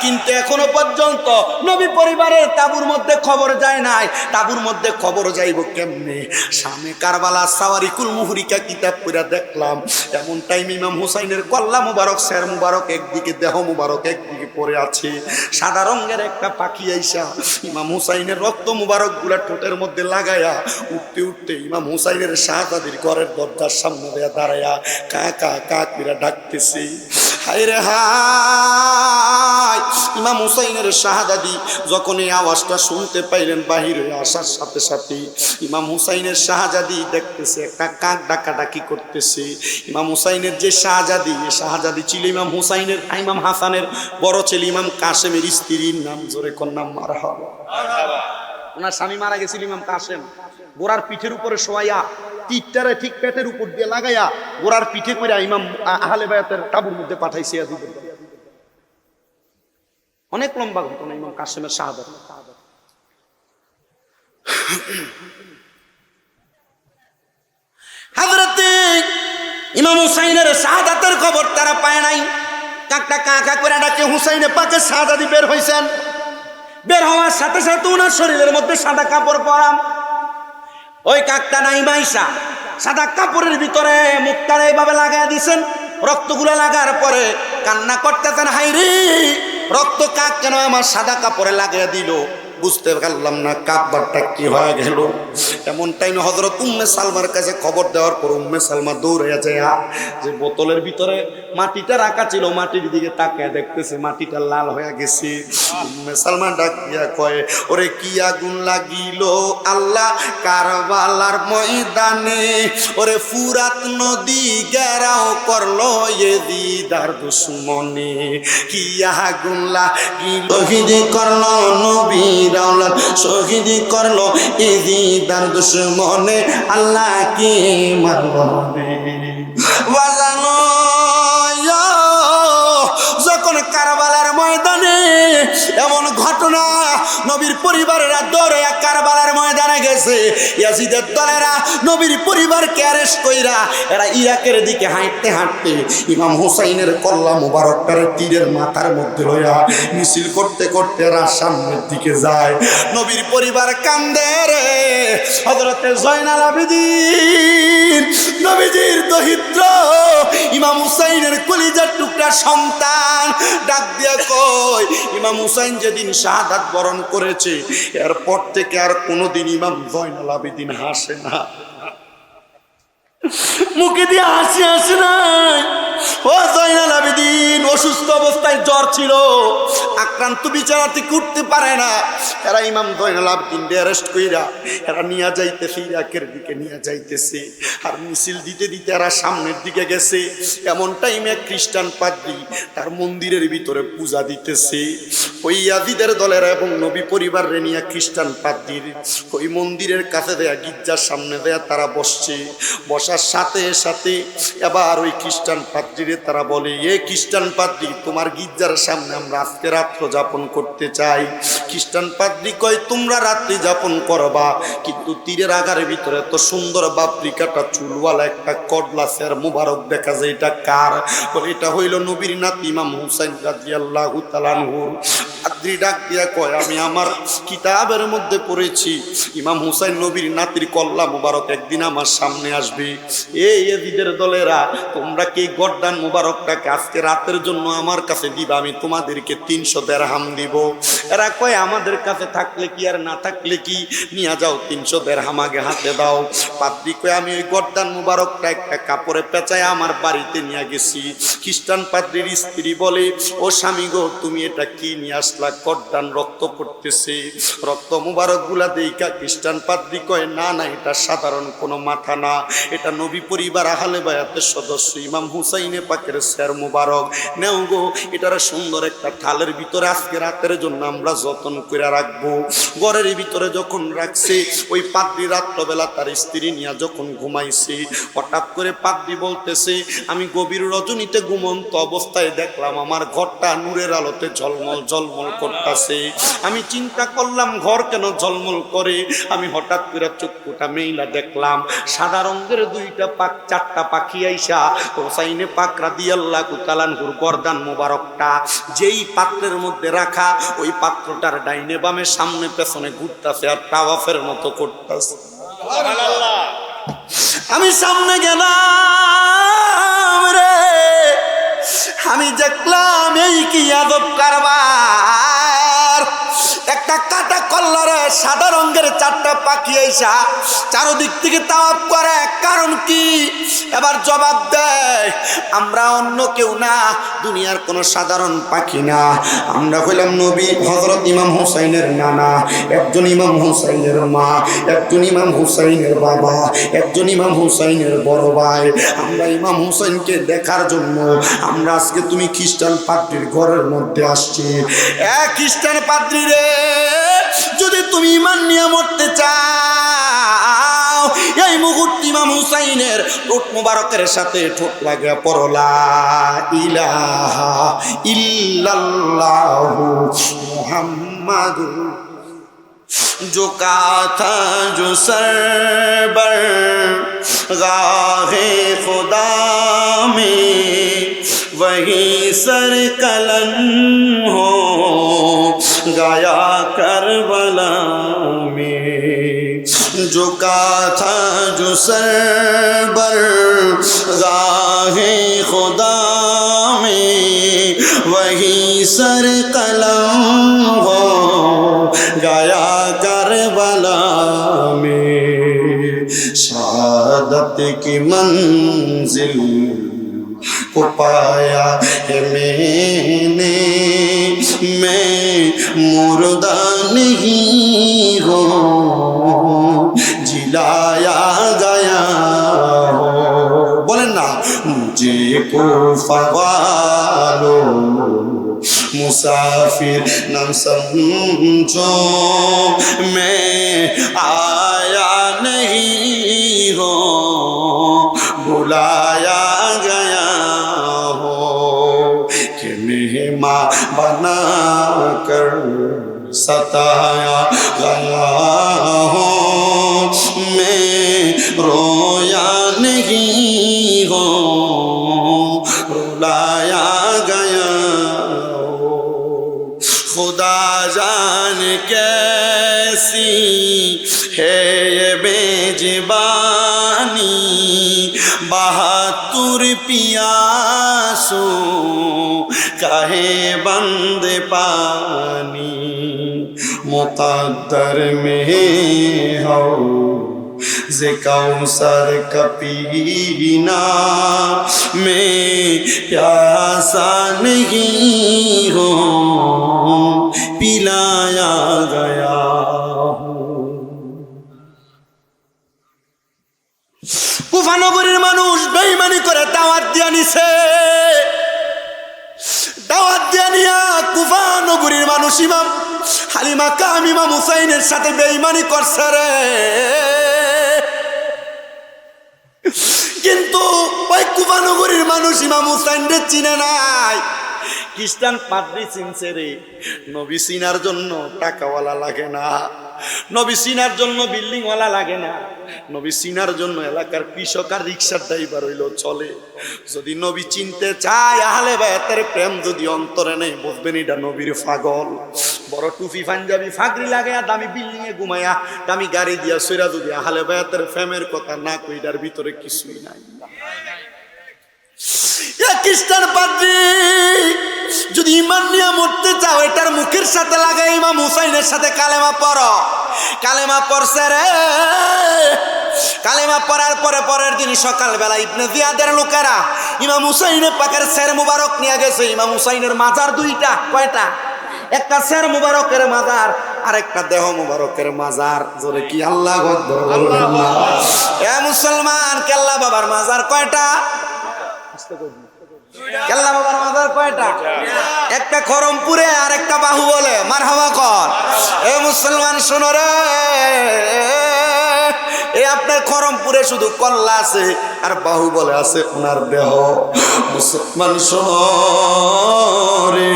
কিন্তু এখনো পর্যন্ত নবী পরিবারের তাবুর মধ্যে খবর যায় নাই। তাবুর মধ্যে খবর যাইব কেমনে? সামনে কারবালা সাওয়ারিকুল মুহরিকা কিতাব পড়া দেখলাম, এমন টাইম ইমাম হুসাইনের কল্লা মুবারক, শের মুবারক একদিকে, দেহ মুবারক একদিকে পড়ে আছে। সাদা রঙের একটা পাখি আইসা ইমাম হুসাইনের রক্ত মুবারক গুলা ঠোঁটের মধ্যে লাগায়া উঠতে উঠতে ইমাম হুসাইনের শাহজাদির ঘরের দরজার সামনে দেয়া দাঁড়ায়া কা কা কা করে ডাকতেছে। হায়রে হায়, ইমাম হুসাইনের শাহজাদি যখন এই আওয়াজটা শুনতে পাইলেন, বাহিরে আসার সাথে সাথে ইমাম হুসাইনের শাহজাদি দেখতেছে একটা কাক ডাকাডাকি করতেছে। ইমাম হুসাইনের যে শাহজাদি, এই শাহজাদি ছিল ইমাম হুসাইনের, ইমাম হাসানের বড় ছেলে ইমাম কাসেমের স্ত্রীর নাম, জোরে কন্যা মারহাবা। ওনার স্বামী মারা গেছিল ইমাম কাসেম, গোড়ার পিঠের উপরে শোয়াইয়া তীরটারে ঠিক পেটের উপর দিয়ে লাগাইয়া গোড়ার পিঠে করে ইমাম আহলে বায়াতের তাবুর মধ্যে পাঠাইছে। অনেক লম্বা ঘটনা ইমাম কাসেমের শাহাদাত। হযরতে ইমাম হুসাইনের শাহাদাতের খবর তারা পায় নাই। কাকটা কাকা করে ডাকে হুসাইনে পাকের শাহাদাতি বের হইছেন। বের হওয়ার সাথে সাথে ওনার শরীরের মধ্যে সাদা কাপড় পরা। ওই কাকটা নাই মাইসা সাদা কাপড়ের ভিতরে মুখটারে এইভাবে লাগাই দিছেন। রক্তগুলো লাগার পরে কান্না করতেছেন, হাইরে রক্ত কাক কেন আমার সাদা কাপড়ে লাগিয়ে দিল? বুঝতে পারলাম না কাপড়টা কি হয়ে গেল। এমন টাইমে হযরত উম্মে সালমার কাছে খবর দেওয়ার পর উম্মে সালমা দৌড়ে যায়, যে বোতলের ভিতরে মাটিটা রাখা ছিল, মাটির দিকে তাকায় দেখতেছে মাটিটা লাল হয়ে গেছে। উম্মে সালমা ডাক দিয়া কয়, ওরে কি আগুন লাগিল আল্লাহ কারবালার ময়দানে, ওরে ফুরাত নদী গেরাও করলো ইয়েজিদের দুশমনে, কি আগুন লাগিল শহীদ করলো নবী শহীদ করলো ইয়েজিদের দুশমনে, আল্লাহ কি মারবে বাজানো। যখন কারবালার ময়দানে এমন ঘটনা, নবীর পরিবারেরা দৌড়ে কারবালার ময়দানে গেছে। ইয়াজিদের দলেরা নবীর পরিবারকে অ্যারেস্ট কইরা এরা ইরাকের দিকে হাঁটতে হাঁটতে ইমাম হুসাইনের কল্লা মুবারকটারে তীরের মাথার মধ্যে লইয়া মিছিল করতে করতে এরা সামনের দিকে যায়। নবীর পরিবার কান্দে রে। হযরতে জয়নাল আবেদিন নবীজির দহিত্র ইমাম হুসাইনের কলিজার টুকরা সন্তান ডাক দিয়া কয়, ইমাম হুসাইন যেদিন শাহাদাত বরণ করেছে এরপর থেকে আর কোনোদিন ইমাম জয়নাল আবেদিন হাসে না, মুখে দিয়ে হাসি আসে না। ও জয়নাল আবেদিন অসুস্থ অবস্থায়, জ্বর ছিল, আক্রান্ত, বিচারাতে করতে পারে না। এরা ইমাম জয়নাল আবেদিন অ্যারেস্ট কইরা এরা নিয়ে যাইতেছে, ইরাকের দিকে নিয়ে যাইতেছে। আর মিছিল দিতে দিতে এরা সামনের দিকে গেছে। এমন টাইমে খ্রিস্টান পাদ্রী তার মন্দিরের ভিতরে পূজা দিতেছে। ওই ইয়াজিদের দলেরা এবং নবী পরিবারে নিয়ে খ্রিস্টান পাদ্রীর ওই মন্দিরের কাছে দেয়া, গির্জার সামনে দেয়া তারা বসছে। বসার সাথে সাথে এবার ওই খ্রিস্টান পাদ্রীরে তারা বলে, এ খ্রিস্টান পাদ্রী, তোমার গির্জার সামনে আমরা আজকে রাত্র যাপন করতে চাই। খ্রিস্টান পাদ্রী কয়, তোমরা রাত্রি যাপন করবা, কিন্তু তীরের আগারের ভিতরে তো সুন্দর বাবরি কাটা চুলওয়ালা একটা কডলা শের মুবারক দেখা যায়, এটা কার? বলে এটা হইল নবীর নাতি ইমাম হুসাইন রাদিয়াল্লাহু তাআলা আনহু। পাদ্রী ডাক দিয়া কয়, আমি আমার কিতাবের মধ্যে পড়েছি ইমাম হুসাইন নবীর নাতির কল্লা মুবারক একদিন আমার সামনে আসবে। এই ইয়াজিদের দলেরা, তোমরা কি গর্দান মুবারকটাকে আজকে রাতের জন্য আমার কাছে দিবা, আমি তোমাদেরকে 300 দিরহাম দিব। এরা কয়, আমাদের কাছে থাকলে কি আর না থাকলে কি, নিয়ে যাও 300 দিরহাম আগে হাতে দাও। পাদ্রী কয়, আমি ওই গর্দান মুবারকটা একটা কাপড়ে পেঁচায় আমার বাড়িতে নিয়ে গেছি। খ্রিস্টান পাদ্রীর স্ত্রী বলে, ও স্বামী গো, তুমি এটা কি নিয়ে আসলা? সারা কড্ডান রক্ত পড়তেছে। রক্ত মুবারক গুলা দেখা খ্রিস্টান পাদ্রী কয়, না না, এটা সাধারণ কোনো মাথা না, এটা নবী পরিবার আহলে বায়াতের সদস্য ইমাম হুসাইনে পাকের স্যার মুবারক। নেও গো, এটার সুন্দর একটা থালের ভিতরে আজকে রাতের জন্য আমরা যত্ন করে রাখবো। ঘরের ভিতরে যখন রাখছে, ওই পাদ্রী রাত্রবেলা তার স্ত্রী নিয়ে যখন ঘুমাইছে, হঠাৎ করে পাদ্রী বলতেছে, আমি গভীর রজনীতে ঘুমন্ত অবস্থায় দেখলাম আমার ঘরটা নূরের আলোতে ঝলমল ঝলমল করতেছে। আমি চিন্তা করলাম ঘর কেন ঝলমল করে। আমি হঠাৎ করে চক্ষুটা মেইলা দেখলাম সাদা রঙের চারটা পাখি আইসা হোসাইনে পাক রাদিয়াল্লাহু তাআলা আনহুর গর্দান মোবারকটা যেই পাত্রের মধ্যে রাখা, ওই পাত্রটার ডাইনে বামে সামনে পেছনে ঘুরতেছে আর তাওয়াফের মতো করতেছে। আমি সামনে গেলাম রে, আমি দেখলাম এই কি আদব কারবার। একটা কাটা কল্লারে সাদা রঙের চারটা পাখি আইসা চারদিক থেকে তাওয়াফ করে, কারণ কি? এবার জবাব দেয়, আমরা অন্য কেউ না, দুনিয়ার কোনো সাধারণ পাখি না, আমরা হইলাম নবী হযরত ইমাম হুসাইনের নানা, একজন ইমাম হুসাইনের মা, একজন ইমাম হুসাইনের বাবা, একজন ইমাম হুসাইনের বড় ভাই। আমরা ইমাম হুসাইনকে দেখার জন্য আমরা আজকে তুমি খ্রিস্টান পাদ্রীর ঘরের মধ্যে আসছি। খ্রিস্টান পাদ্রী রে, যদি তুমি ঈমান নিয়ে মরতে চাও, এই মুহূর্তে ইমাম হুসাইনের ঠোঁট মুবারকের সাথে ঠোঁট লাগিয়া পড়ো লা ইলাহা ইল্লাল্লাহু মুহাম্মাদুর। जो कहा था जो सरबर गाहे खुदा में वही सर कलन हो गाया करबला में। जो कहा था जो सरबर गाहे खुदा में वही सर कलम हो गाया करबला में। शहादत की मंजिल को पाया है मैंने, मैं मुर्दा नहीं हो जिलाया गया हो। बोलें ना, मुझे कूफा वालों मुसाफिर न समझो, मैं आया नहीं हो बुलाया गया हो, कि मेहमान बना कर सताया गया हो, मैं रोया नहीं हो रुलाया गया हो। खुदा जान कैसी है ये बेज़बानी, बहातुर पियासों काहे बंद पानी, मुक़द्दर में हो जे कौसर का पीना, मैं प्यासा नहीं हो पिलाया गया हूँ। কুফা নগরীর মানুষ বেঈমানি করে দাওয়াত দিয়া নিছে, দাওয়াত দিয়া নিয়া কুফা নগরীর মানুষ ইমাম হালিমা কাম ইমাম হুসাইনের সাথে বেঈমানি করছে রে। কিন্তু ওই কুফা নগরীর মানুষ ইমাম হুসাইনকে চিনে নাই, খ্রিস্টান পাদ্রী চিনছে রে। নবী চিনার জন্য টাকাওয়ালা লাগে না, নবী চিনার জন্য বিল্ডিংওয়ালা লাগে না, নবী চিনার জন্য এলাকার কৃষক আর রিক্সার ড্রাইভার হইলেও চলে। যদি নবী চিনতে চায়, আহলে বায়াতের প্রেম যদি অন্তরে নেই, বুঝবেন এটা নবীর পাগল। বড় টুপি পাঞ্জাবি ফাগরি লাগায়া দামি বিল্ডিং এ ঘুমায়া দামি গাড়ি দিয়া সইরা যদি আহলে বায়াতের প্রেমের কথা না কইটার ভিতরে কিছুই নাই। খ্রিস্টান পাদ্রী যদি ঈমান নিয়ে মরতে চাও, এটার মুখের সাথে লাগাই ইমাম হুসাইনের সাথে কালেমা পড়ো। কালেমা পড়ছে রে, কালেমা পড়ার পরে পরের দিন সকালবেলা ইবনে জিয়াদের লোকেরা ইমাম হুসাইনের পাকের সের মুবারক নিয়ে গেছে। ইমাম হুসাইনের মাজার দুইটা, কয়টা? একটা স্যার মুবারকের মাজার আর একটা দেহ মুবারকের মাজার। জোরে কি আল্লাহু আকবার বলবেন না? এ মুসলমান, কেল্লা বাবার মাজার কয়টা? কেল্লা বাবার মাজার কয়টা? একটা খরমপুরে আর একটা বাহুবলে। মারহাবা কর। এ মুসলমান শোনো রে, এই আপনার খরমপুরে শুধু কল্লা আছে আর বাহুবলে আছে ওনার দেহ। মুসলমান শোনো রে,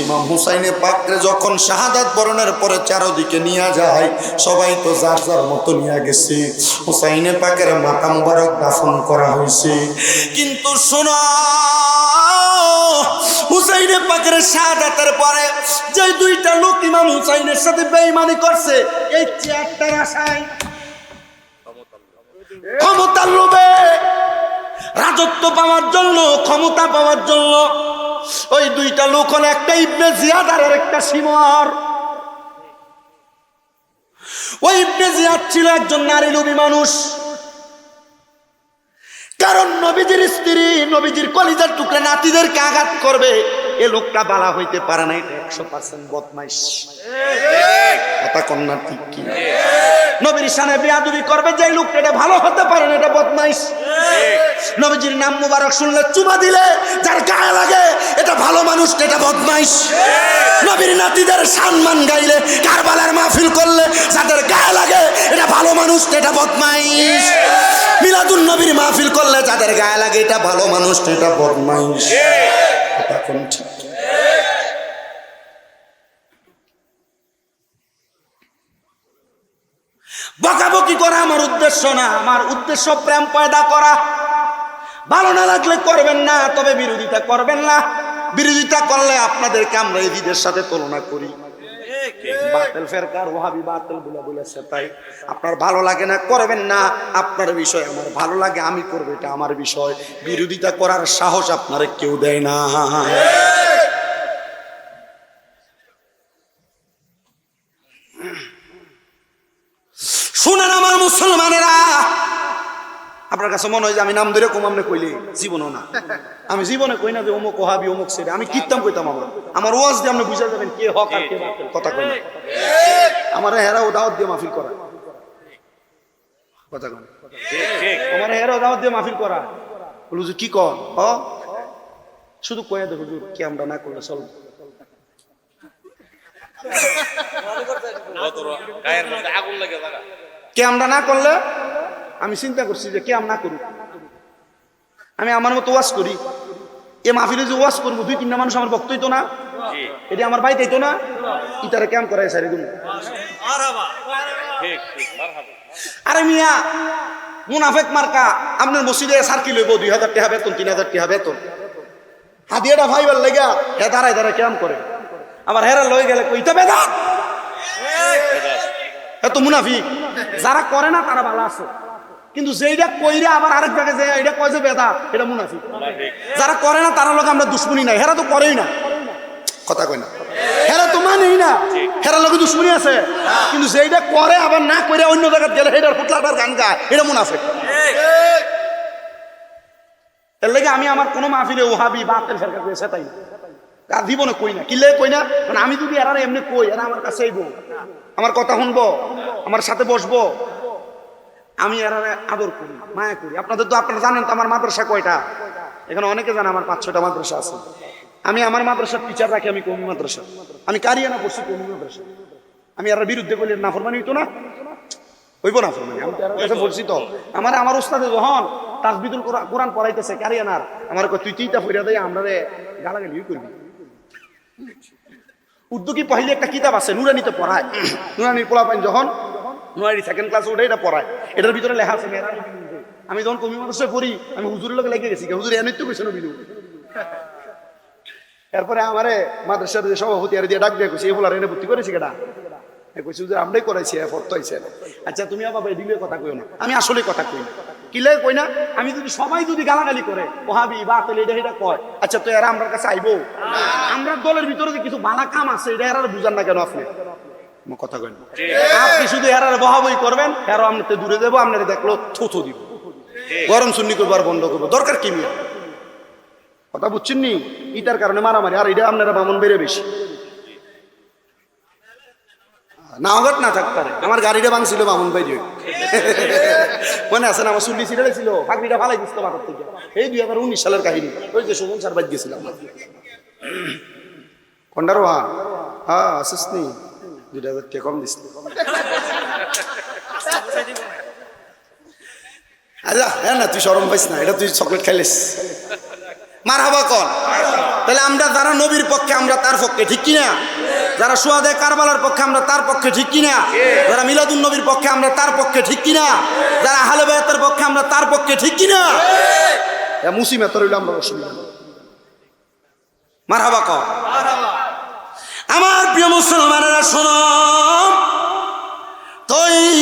ইমাম হুসাইনে পাকরে যখন শাহাদাত বরণের পরে চারদিকে নিয়ে যায়, সবাই তো যার যার মতো নিয়ে গেছে। হুসাইনে পাকের মাথা মুবারক দাফন করা হয়েছে। কিন্তু শোনো, হুসাইনে পাকের শাহাদাতের পরে যে দুইটা লোক ইমাম হুসাইনের সাথে বেঈমানি করছে, এই চেয়ারটার আশায়, ক্ষমতার লোভে, রাজত্ব পাওয়ার জন্য, ক্ষমতা পাওয়ার জন্য, ওই দুইটা লোক হলো একটা ইবনে জিয়াদ আর একটা শিমর। ওই ইবনে জিয়াদ ছিল একজন নারী লোভী মানুষ। কারণ নবীজির স্ত্রী, নবীজির কলিজার টুকরা নাতিদেরকে আঘাত করবে, এ লোকটা বালা হইতে পারে না। এটা 100% বদমাইশ। কথা কন্যা ঠিক কি? নবীর শানে বেয়াদবি করবে যে লোকটা, এটা ভালো হতে পারে না, এটা বদমাইশ। নবীজির নাম মুবারক শুনলে চুমা দিলে যার গায়ে লাগে, এটা ভালো মানুষ, এটা বদমাইশ। নবীর নাতিদের সম্মান গাইলে, কারবালার মাহফিল করলে যাদের গায়ে লাগে, এটা ভালো মানুষ, এটা বদমাইশ। মিলাদুন নবীর মাহফিল করলে যাদের গায়ে লাগে, এটা ভালো মানুষ, এটা বদমাইশ। এটা কোন ঠিক? বকাবকি করা আমার উদ্দেশ্য না। আমার উদ্দেশ্য প্রেম পয়দা করা। ভালো না লাগলে করবেন না, তবে বিরোধিতা করবেন না। বিরোধিতা করলে আপনাদেরকে আমরা এদের সাথে তুলনা করি। বাতিল ফেরকার ওয়াহাবি বাতিল বলেছে, তাই আপনার ভালো লাগে না, করবেন না। আপনার বিষয়, আমার ভালো লাগে, আমি করবো, এটা আমার বিষয়। বিরোধিতা করার সাহস আপনারা কেউ দেয় না। শুনেন আমার মুসলমানেরা, আপনার কাছে মনে হয় যে আমি নাম ধরে কমামনে কইলে, জীবনও না। আমি জীবনে কই না যে অমুক ওহাবি অমুক সেরে। আমি কিতাম কইতাম, আমার ওয়াজ দিয়ে আপনি বুঝা যাবেন কে হক আর কে বাতিল। কথা কই না, আমার হেরা ও দাওয়াত দিয়ে মাহফিল করা। কথা কই, আমার হেরা ও দাওয়াত দিয়ে মাহফিল করা। হুজুর কি কর, শুধু কয়ে দে হুজুর, কি আমরা না করলে চল। কে আমরা না করলে, আমি চিন্তা করছি যে কে আমরা করুক। আমি আমার মতো ওয়াজ করি, এ মাহফিলে যে ওয়াজ করবো 2-3টা মানুষ আমার ভক্ত হইতো না, এটা আমার বাইক হইতো না, ইতারে কেমন করে সারি দিন। আরে মিয়া, মুনাফেক মার্কা আপনার মসজিদে সার্কিল হইব 2000 টাকা বেতন, 3000 টাকা বেতন, হাদিয়াটা ভাইবার লেগা হে দাঁড়ায় দাঁড়ায় কেমন করে। আবার হেরা লই গেলে কইতে বেদাত, এত মুনাফিক। যারা করে না তারা ভালো আছে, কিন্তু যেইটা কইরা আবার আরেক জায়গায় যে এটা কয় যে বেদাত, এটা মুনাফিক। যারা করে না তারা লোক আমরা দুশ্মনী নাই, হেরা তো করেই না। কথা কই না, হেরা তো মানেই না, হেরা লোকে দুশ্মনী আছে। কিন্তু যেইটা করে আবার না করে অন্য জায়গায় গেলে হেটার ফুটলাটার গান গায়, এটা মুনাফিক। এর লাগে আমি আমার কোনো মাহফিলে ওহাবি বাতিল ফেরকা কইছে তাই আর জীবনে কই না। কিলে কই না, মানে আমি যদি এরা এমনি কই, এরা আমার কাছে আইবো, আমার কথা শুনবো, আমার সাথে বসবো, আমি এরা আদর করি, মায়া করি। আপনাদের তো, আপনারা জানেন তো আমার মাদ্রাসা কয়টা, এখানে অনেকে জানে আমার 5-6টা মাদ্রাসা আছে। আমি আমার মাদ্রাসার টিচার রাখি, আমি কমি মাদ্রাসা, আমি কারিয়ানা পড়ছি কমি মাদ্রাসা। আমি এর বিরুদ্ধে বলি নাফরমানি হইতো না, হইব নাফরমানি। আমি তো এর কাছে বলছি তো, আমার উস্তাদে যখন তাসবিদুল কোরআন পড়াইতেছে কারিয়ানার, আমার তুই চিন্তা ফিরা দেয় আমরা গালাগালি করবি। উর্দু কি পহিলে একটা কিতাব আছে, নুরানিতে পড়ায়, নুরানির পোলাপাইন যখন নুরানি 2nd ক্লাসে উঠে এটা পড়ায়, এটার ভিতরে লেখা আছে মেয়েরা। আমি যখন কমি মাদ্রাসায় পড়ি, আমি হুজুরের লোকে লেগে গেছি, হুজুর এনে তো কইছে নবী। এরপরে আমারে মাদ্রাসার যে সভাপতি আর দিয়ে ডাক দিয়ে কইছে, এই বলার এনে ভর্তি করেছি কেটা, কইছি হুজুর আমরাই করাইছি, ফটো হইছে। আচ্ছা তুমি আবার দিলে কথা কইও না, আমি আসলে কথা কই না। কিলে কই না, আমি যদি সবাই যদি গালাগালি করে ওহাবি বাতিল এটা এটা কয়, আচ্ছা তো এরা আমার কাছে আইবো? আমরা দলের ভিতরে যে কিছু ভালো কাম আছে, এটা এরা বুঝান না কেন আপনি? কথা কই না, আপনি শুধু এরার বহাবই করবেন, এরা আপনার দূরে যাবো, আপনারা দেখলো থুথু দিব, গরম চুন্নি করবো আর বন্ধ করবো, দরকার কি মিয়া? কথা বুঝছেন নি? ইটার কারণে মারামারি, আর এটা আপনারা বামন বেড়ে বেশি। না অগট না থাকতে পারে, আমার গাড়িটা ভাঙছিল মামুন ভাই মনে আছে না? আমার চুল্লি ছিঁড়ে ছিল, ফাঁকড়িটা ফালাই দিচ্ছিল মাথার থেকে। এই 2019 সালের কাহিনী, ওই যে সুমন স্যার বাদ গেছিলাম কন্ডারোয়া। হ্যাঁ আসিস নি, 2000 টাকা কম দিস। আচ্ছা হ্যাঁ না, তুই শরম পাইস না, এটা তুই চকলেট খাইলিস। মারহাবা কর। তাহলে আমরা যারা নবীর পক্ষে আমরা তার পক্ষে, ঠিক কিনা? যারা সুহাদায়ে কারবালার পক্ষে আমরা তার পক্ষে, ঠিক কিনা? যারা মিলাদুন নবীর পক্ষে আমরা তার পক্ষে, ঠিক কিনা? যারা আহলে বায়াতের পক্ষে আমরা তার পক্ষে, ঠিক কিনা? মুসিবত রইল আমরা অসুবিধা। মারহাবা কর। আমার প্রিয় মুসলমানেরা শোনো, তো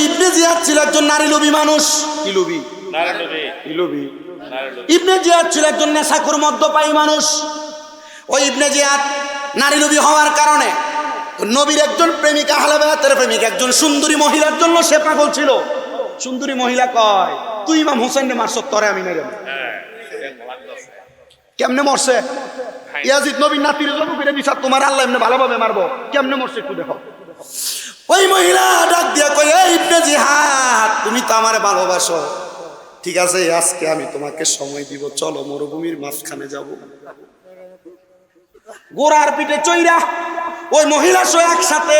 ইবনে জিয়াদ ছিল একজন নারী লোভী মানুষ। কি লোভী? নারী লোভী। ইবনে জিয়াদ ছিল একজন নেশাখোর মদ্যপায়ী মানুষ। ওই ইবনে জিয়াদ নারী লোভী হওয়ার কারণে নবীর একজন প্রেমিকা, আহলে বায়াতের প্রেমিক, একজন সুন্দরী মহিলার জন্য সে পাগল ছিল। সুন্দরী মহিলা কয়, তুই ইমাম হোসেনকে মারছ, তরে আমি মেরে। কেমনে মরছে? ইয়াজিদ নবীর নাতির জন্য করে দিছ, তোমার আল্লাহ এমনি ভালোভাবে মারবো, কেমনে মরছে একটু দেখো। ওই মহিলা ডাক দিয়া কয়, এই ইবনে জিয়াদ, তুমি তো আমারে ভালোবাসো, ঠিক আছে আজকে আমি তোমাকে সময় দিব, চলো মরুভূমির মাঝখানে যাব। গোড়ার পিঠে চইরা ওই মহিলা সহ একসাথে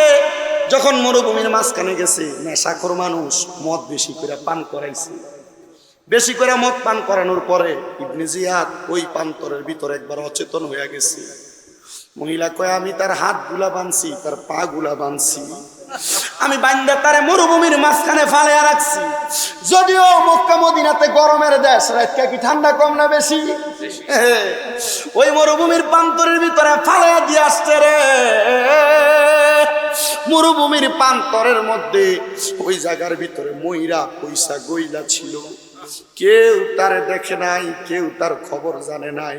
যখন মরুভূমির মাঝখানে গেছে, নেশাখোর মানুষ মদ বেশি করে পান করাইছে। বেশি করে মদ পান করানোর পরে ইবনে জিয়াদ ওই পান্তরের ভিতরে একবার অচেতন হয়ে গেছে। মহিলা কয়, আমি তার হাত গুলা বানছি, তার পা গুলা বানছি, আমি বান্দা তারে মরুভূমির মাঝখানে ফালাইয়া রাখছি। যদিও মক্কা মদিনাতে গরমের দেশ, রাতটা কি ঠান্ডা কম না বেশি? ওই মরুভূমির প্রান্তরের ভিতরে ফালাইয়া দিয়ে আসছে রে। মরুভূমির প্রান্তরের মধ্যে ওই জায়গার ভিতরে ময়রা পয়সা গইলা ছিল। কেউ তার দেখে নাই, কেউ তার খবর জানে নাই।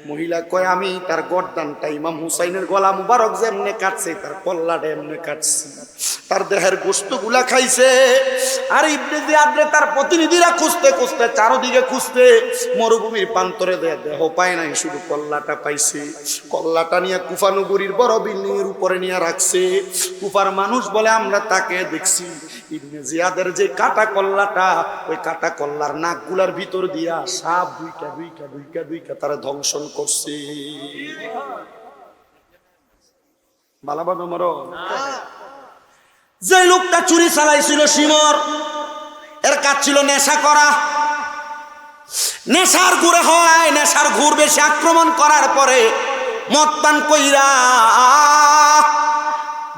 মহিলা কয়, আমি তার গর্দানটা ইমাম হুসাইনের গলা মুবারক যেমনে কাটছে, তার কল্লাটা এমনে কাটছি, তার দেহের গোশতগুলা খাইছে। আর ইবনে জিয়াদ তার প্রতিনিধিরা খুঁজতে খুঁজতে, চারদিকে খুঁজতে, মরুভূমির প্রান্তরে দেহ পায় নাই, শুধু কল্লাটা পাইছে। কল্লাটা নিয়ে কুফা নগরীর বড় বিল্ডিং এর উপরে নিয়ে রাখছে। কুফার মানুষ বলে, আমরা তাকে দেখছি ইবনে জিয়াদের যে কাটা কল্লাটা, ওই কাটা কল্লার নাকগুলার ভিতর দিয়া সাপ দুইটা দুইটা দুইটা দুইটা তারা ধ্বংসন করছে। ভালোভাবে মরো। যে লোকটা চুরি চালাইছিল শিমর, এর কাজ ছিল নেশা করা। নেশার ঘুরে হয়, নেশার ঘুর বেশি আক্রমণ করার পরে মদ পান কইরা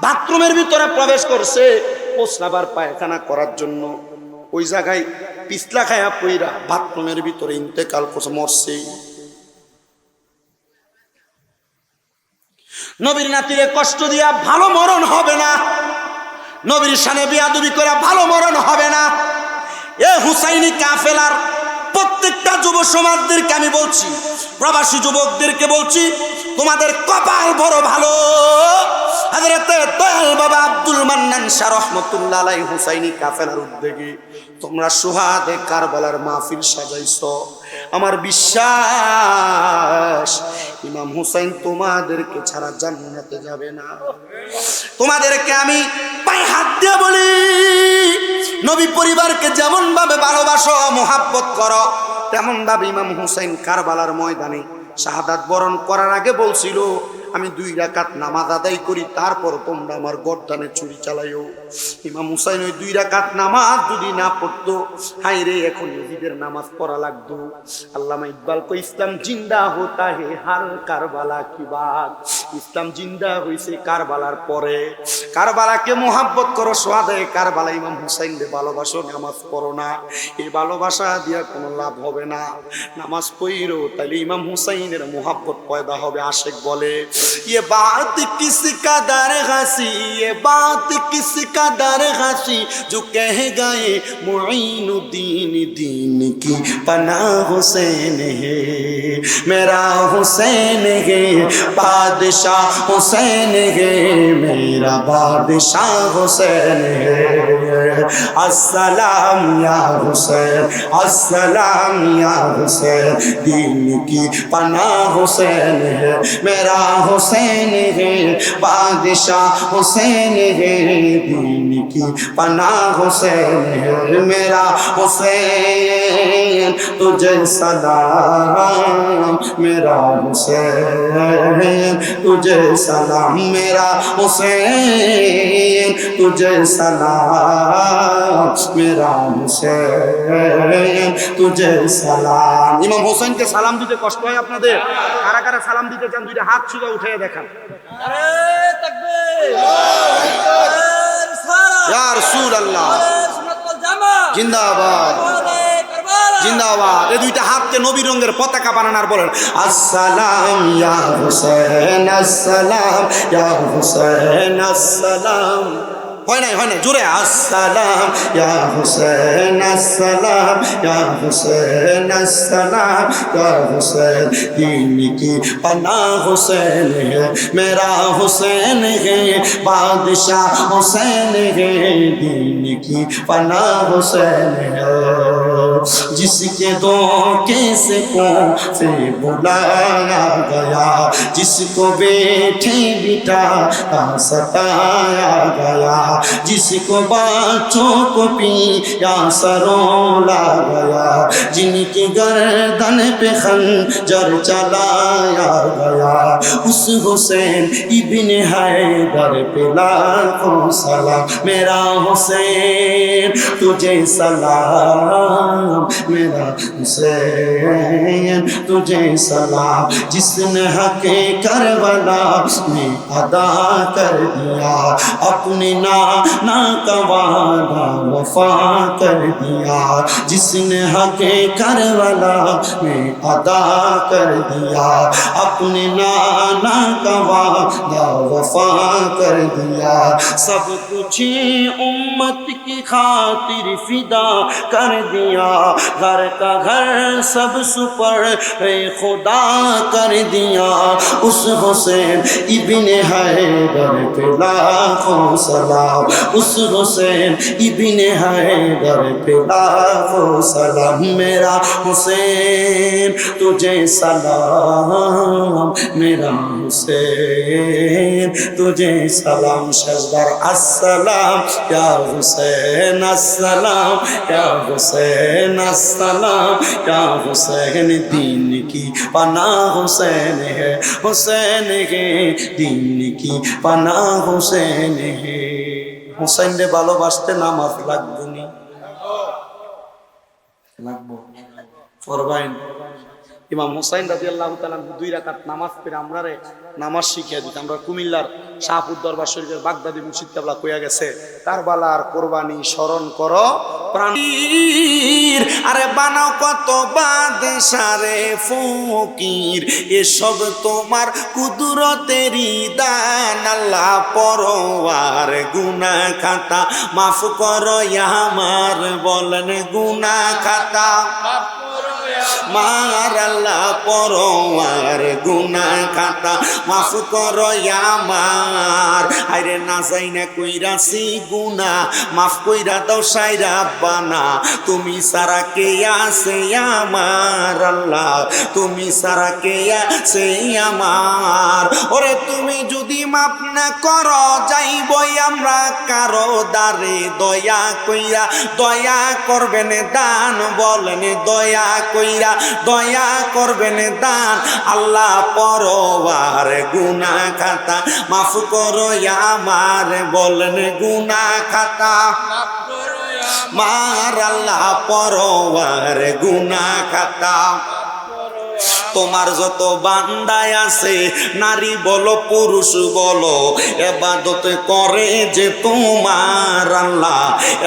বাথরুমের ভিতরে প্রবেশ করছে প্রস্রাবার পায়খানা করার জন্য। ওই জায়গায় পিছলা খায়া পইরা বাথরুমের ভিতরে ইন্তেকাল করছে, মরছে। নবীর নাতিরে কষ্ট দিয়া ভালো মরণ হবে না, নবীর শানে বিয়াদবি করে ভালো মরণ হবে না। এ হুসাইনি কাফেলার প্রত্যেকটা যুব সমাজদেরকে আমি বলছি, প্রবাসী যুবকদেরকে বলছি, তোমাদের কপাল বড় ভালো। হযরতে দয়াল বাবা আব্দুল মান্নান শাহ রাহমাতুল্লাহ আলাইহি হুসাইনি কাফেলার উদ্যোগে তোমরা সুহাদায়ে কারবালার মাহফিল সাজাইছো। আমার বিশ্বাস ইমাম হুসাইন তোমাদেরকে ছাড়া জান্নাতে যাবে না। তোমাদেরকে আমি পায়ে হাত দিয়ে বলি, নবী পরিবারকে যেমন ভাবে ভালোবাসো, মোহাব্বত করো, তেমন ভাবে ইমাম হুসাইন কারবালার ময়দানে শাহাদাত বরণ করার আগে বলছিল, আমি 2 রাকাত নামাজ আদায় করি, তারপর তোমরা আমার গর্দানে ছুরি চালাইও। ইমাম হুসাইন ওই 2 রাকাত নামাজ যদি না পড়তো, হাই রে এখন ঈদের নামাজ পড়া লাগতো। আল্লামা ইকবাল কো, ইসলাম জিন্দা হোতা হে হার কারবালা কি বাত। ইসলাম জিন্দা হইছে কারবালার পরে। কারবালাকে মোহাব্বত করো, সুহাদায়ে কারবালা ইমাম হুসাইনকে ভালোবাসো, নামাজ পড়ো না। এই ভালোবাসা দিয়া কোনো লাভ হবে না। নামাজ পড়ো, তাহলে ইমাম হুসাইনের মোহাব্বত পয়দা হবে। আশেক বলে, ये बात किस कदर हंसी, ये बात किस कदर हंसी, जो कह गए मुईनुद्दीन दीन की पनाह हुसैन है, मेरा हुसैन है बादशाह बादशाह हुसैन है, मेरा बादशाह हुसैन है। अस्सलाम या हुसैन, अस्सलाम या हुसैन, दीन की पनाह हुसैन है, मेरा हुसैन है, बादशाह हुसैन है, दीन की पनाह हुसैन है, मेरा हुसैन तुझे सलाम, मेरा हुसैन तुझे सलाम, मेरा हुसैन तुझे सलाम, मेरा हुसैन तुझे सलाम। ইমাম হোসেনকে সালাম দিতে কষ্ট হয় আপনাদের? কারা কারা সালাম দিতে চান দুইটা হাত সোজা উঠিয়ে দেখান। নারে তাকবীর, আল্লাহু আকবার, ইয়া রাসূলুল্লাহ, সুন্নাত ওয়াল জামাত জিন্দাবাদ, জিন্দাবাদ। এই দুইটা হাতকে নবী রঙের পতাকা বানানোর বলেন আসসালাম ইয়া হুসেন, আসসালাম ইয়া হুসেন, আসসালাম। হয় নাই জোরে আসসালাম ইয়া হুসেন, আসসালাম ইয়া হুসেন, আসসালাম ইয়া হুসেন, दीन की पनाह हुसैन है, मेरा हुसैन है, बादशाह हुसैन है, दीन की पनाह हुसैन है। जिसके धोखे से से बुलाया गया, जिसको बैठे बिठाया सताया गया, जिसको बच्चों को पिया सरोला गया, जिनकी गर्दन पे खंजर चलाया गया, उस हुसैन इब्ने हैदर पे लाखों सलाम, मेरा हुसैन तुझे सलाम, मेरा हुसैन तुझे सलाम। जिसने हक़े करबला में अदा कर दिया, अपने ना का वादा वफा कर दिया, जिसने हक़े करबला में अदा कर दिया, अपने नाना का वादा वफा कर दिया, सब कुछ उम्मत की खातिर फिदा कर दिया, घर का घर सब सुपर खुदा कर दिया, उस हुसैन इब्ने हैदर पे लाखों सलाम, उस हुसैन इब्ने हैदर पे लाखों सलाम, मेरा हुसैन तुझे सलाम, मेरा हुसैन तुझे सलाम। शजदार अस्सलाम या हुसैन, अस्सलाम या हुसैन, अस्सलाम या हुसैन, दीन की पनाह हुसैन है, हुसैन है, दीन की पनाह हुसैन है। हुसैन रे ভালোবাসতে নামাজ লাগবে নি? লাগবো ফরবাইন। ইমাম হুসাইন রাদিয়াল্লাহু তাআলা 2 রাকাত নামাজ পড়ে আমরারে নামাজ শিখিয়ে দিত। আমরা কুমিল্লার শাহপুর দরবার শরীফের বাগদাদি মুর্শিদ কেবলা কইয়া গেছে, কারবালার কুরবানি স্মরণ করো প্রাণীর, আরে বানাও কত বাদশারে ফকির, এসব তোমার কুদরতেরই দান, আল্লাহ পরওয়ার গুনাহ খাতা মাফ করো আমার, বলেন গুনাহ খাতা মার, আল্লাহ পরওয়ার গুনাহ খাতা মাফ করো আমার, আরে না যাই না কইরাছি গুনাহ মাফ কইরা দাও সাইরা বানা, তুমি সারা কে আছে আমার, আল্লাহ তুমি সারা কে আছে আমার, ওরে তুমি যদি মাফ না করো যাইবই আমরা কারো দারে, দয়া কইরা দয়া করবেন দান, বলেন দয়া কইরা দয়া করবেন দান, আল্লাহ পরওয়ার গুনাহ খাতা মাফ করো আমার, বলেন গুনাহ খাতা মার, আল্লাহ পরওয়ার গুনাহ খাতা। তোমার যত বান্দায় আছে নারী বলো পুরুষ বলো, ইবাদত করে যে তোমার, আল্লাহ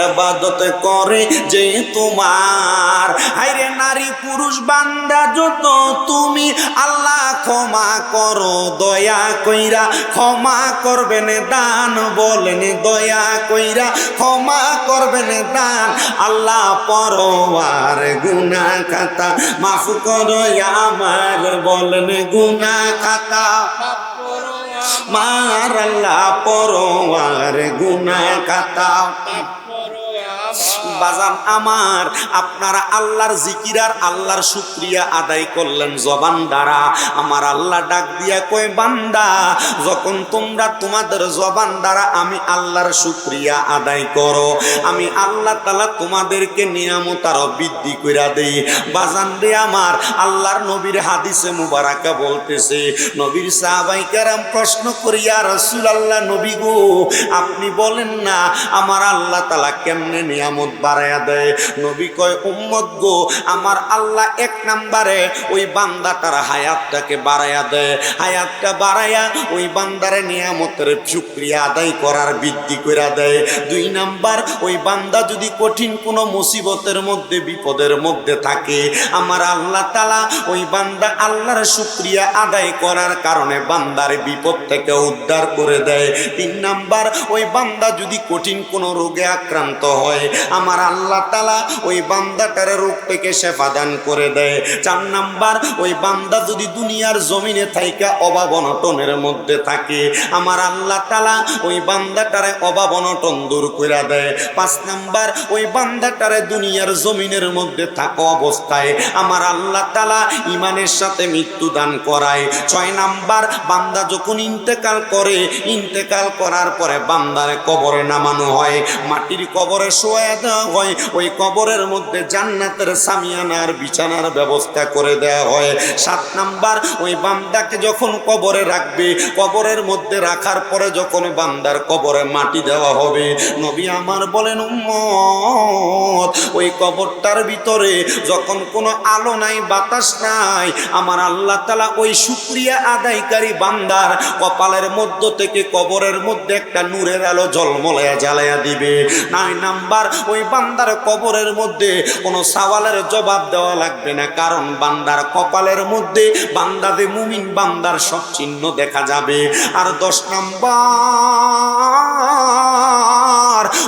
ইবাদত করে যে তোমার, হায়রে নারী পুরুষ বান্দা যত তুমি আল্লাহ ক্ষমা করো দয়া কইরা, ক্ষমা করবেন দান, বলেন দয়া কইরা ক্ষমা করবেন দান, আল্লাহ পরওয়ার গুনাহ খাতা মাফ করো আমার, বলেন গুনাহ খাতা মার আল্লাহ পরোয়ার গুনাহ খাতা। বাজান আমার, আপনারা আল্লাহর জিকির আর আল্লাহর শুকরিয়া আদায় করলেন জবান দ্বারা। আমার আল্লাহ ডাক দিয়া কয়, বান্দা যখন তোমরা তোমাদের জবান দ্বারা আমি আল্লাহর শুকরিয়া আদায় করো, আমি আল্লাহ তাআলা তোমাদেরকে নিয়ামত আরো বৃদ্ধি কইরা দেই। বাজান রে আমার, আল্লাহর নবীর হাদিসে মুবারাকা বলতেছে, নবীর সাহাবায়ে কেরাম প্রশ্ন করিয়া রাসূলুল্লাহ, নবী গো আপনি বলেন না আমার আল্লাহ তাআলা কেমনে নিয়ামত বাড়ায়া দেয়? নবী কয়, উম্মত গো, আমার আল্লাহ এক নম্বরে ওই বান্দাটার হায়াতটাকে বাড়ায়া দেয়, হায়াতটা বাড়ায়া ওই বান্দারে নিয়ামতের শুকরিয়া আদায় করার বৃদ্ধি কইরা দেয়। দুই নাম্বার, ওই বান্দা যদি কঠিন কোনো মুসিবতের মধ্যে বিপদের মধ্যে থাকে, আমার আল্লাহ তাআলা ওই বান্দা আল্লাহর শুকরিয়া আদায় করার কারণে বান্দার বিপদ থেকে উদ্ধার করে দেয়। তিন নাম্বার, ওই বান্দা যদি কঠিন কোনো রোগে আক্রান্ত হয়, আমার আল্লাহ তাআলা ওই বান্দাটার রোগ থেকে শেফা দান করে দেয়। চার নাম্বার, ওই বান্দা যদি দুনিয়ার জমিনে থাইকা অভাব অনটনের মধ্যে থাকে, আমার আল্লাহ তাআলা ওই বান্দাটারে অভাব অনটন দূর করে দেয়। পাঁচ নাম্বার, ওই বান্দাটারে দুনিয়ার জমিনের মধ্যে থাকা অবস্থায় আমার আল্লাহ তাআলা ঈমানের সাথে মৃত্যু দান করায়। ছয় নাম্বার, বান্দা যখন ইন্তেকাল করে, ইন্তেকাল করার পরে বান্দারে কবরে নামানো হয়, মাটির কবরে শোয়া দেওয়া হয়, ওই কবরের মধ্যে জান্নাতের সামিয়ানার বিছানার ব্যবস্থা করে দেওয়া হয়। সাত নাম্বার, ওই বান্দাকে যখন কবরে রাখবে, কবরের মধ্যে রাখার পরে যখন বান্দার কবরে মাটি দেওয়া হবে, নবী আমার বলেন, উম্মত ওই কবরটার ভিতরে যখন কোনো আলো নাই, বাতাস নাই, আমার আল্লাহ তাআলা ওই শুকরিয়া আদায়কারী বান্দার কপালের মধ্য থেকে কবরের মধ্যে একটা নূরের আলো ঝলমলায়া জ্বালায়া দিবে। 9 নাম্বার, ওই বান্দার কবরের মধ্যে কোনো সওয়ালের জবাব দেওয়া লাগবে না, কারণ বান্দার কপালের মধ্যে বান্দাদে মুমিন বান্দার সব চিহ্ন দেখা যাবে। আর 10 নাম্বার,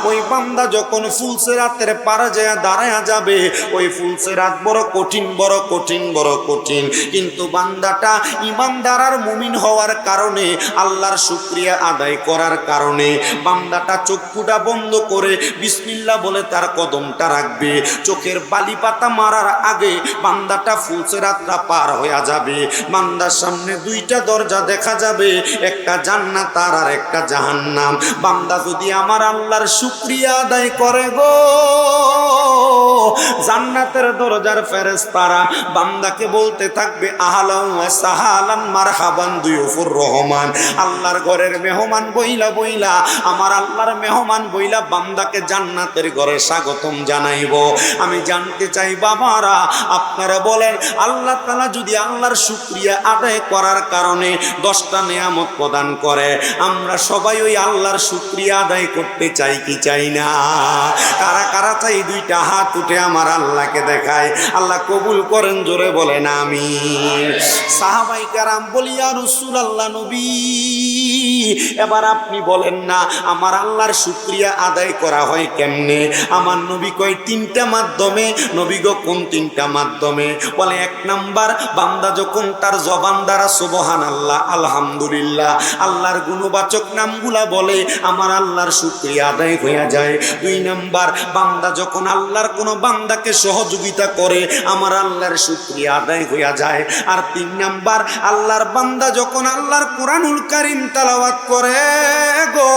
ওই বান্দা যখন ফুলসিরাতের পারে যায় দাঁড়ায়া যাবে, ওই ফুলসিরাত বড় কঠিন, বড় কঠিন, বড় কঠিন, কিন্তু বান্দাটা ঈমানদার আর মুমিন হওয়ার কারণে, আল্লাহর শুকরিয়া আদায় করার কারণে বান্দাটা চক্ষুটা বন্ধ করে বিসমিল্লাহ বলে তার কদমটা রাখবে। চোখের বালি পাতা মারার আগে বান্দাটা ফুলসিরাতটা পার হয়ে যাবে। বান্দার সামনে দুইটা দরজা দেখা যাবে, একটা জান্নাত আর একটা জাহান্নাম। বান্দা যদি আমার আল্লাহর শুকরিয়া আদায় করে গো, জান্নাতের দরজার ফেরেশতারা বান্দাকে বলতে থাকবে, আহলান ওয়া সাহালান মারহাবান দুয়ুফুর রহমান। আল্লাহর ঘরের মেহমান বইলা বইলা, আমার আল্লাহর মেহমান বইলা বান্দাকে জান্নাতের ঘরে স্বাগতম জানাইব। আমি জানতে চাই বাবারা, আপনারা বলেন, আল্লাহ তাআলা যদি আল্লাহর শুকরিয়া আদায় করার কারণে 10টা নিয়ামত প্রদান করে, আমরা সবাই ওই আল্লাহর শুকরিয়া আদায় করতে চাই কি চাই না? কারা কারা চাই? 2টা হাত উঠে আমার আল্লাহকে দেখায়। আল্লাহ কবুল করেন, জোরে বলেন আমিন। সাহাবায়ে কেরাম বলি, ইয়া রাসূলুল্লাহ, নবী এবার আপনি বলেন না আমার আল্লাহর শুকরিয়া আদায় করা হয় কেমনে? আমার নবী কয় 3টা মাধ্যমে। নবী গো কোন 3টা মাধ্যমে? বলে 1 নাম্বার, বান্দা যখন তার জবান দ্বারা সুবহানাল্লাহ, আলহামদুলিল্লাহ, আল্লাহর গুণবাচক নামগুলা বলে, আমার আল্লাহর শুকরিয়া আদায় হয়ে যায়। 2 নাম্বার, বান্দা যখন আল্লাহর কোনো বান্দাকে সহযোগিতা করে, আমার আল্লাহর শুকরিয়া আদায় হয়ে যায়। আর 3 নাম্বার, আল্লাহর বান্দা যখন আল্লাহর কোরআনুল কারীম তেলাওয়াত করে গো,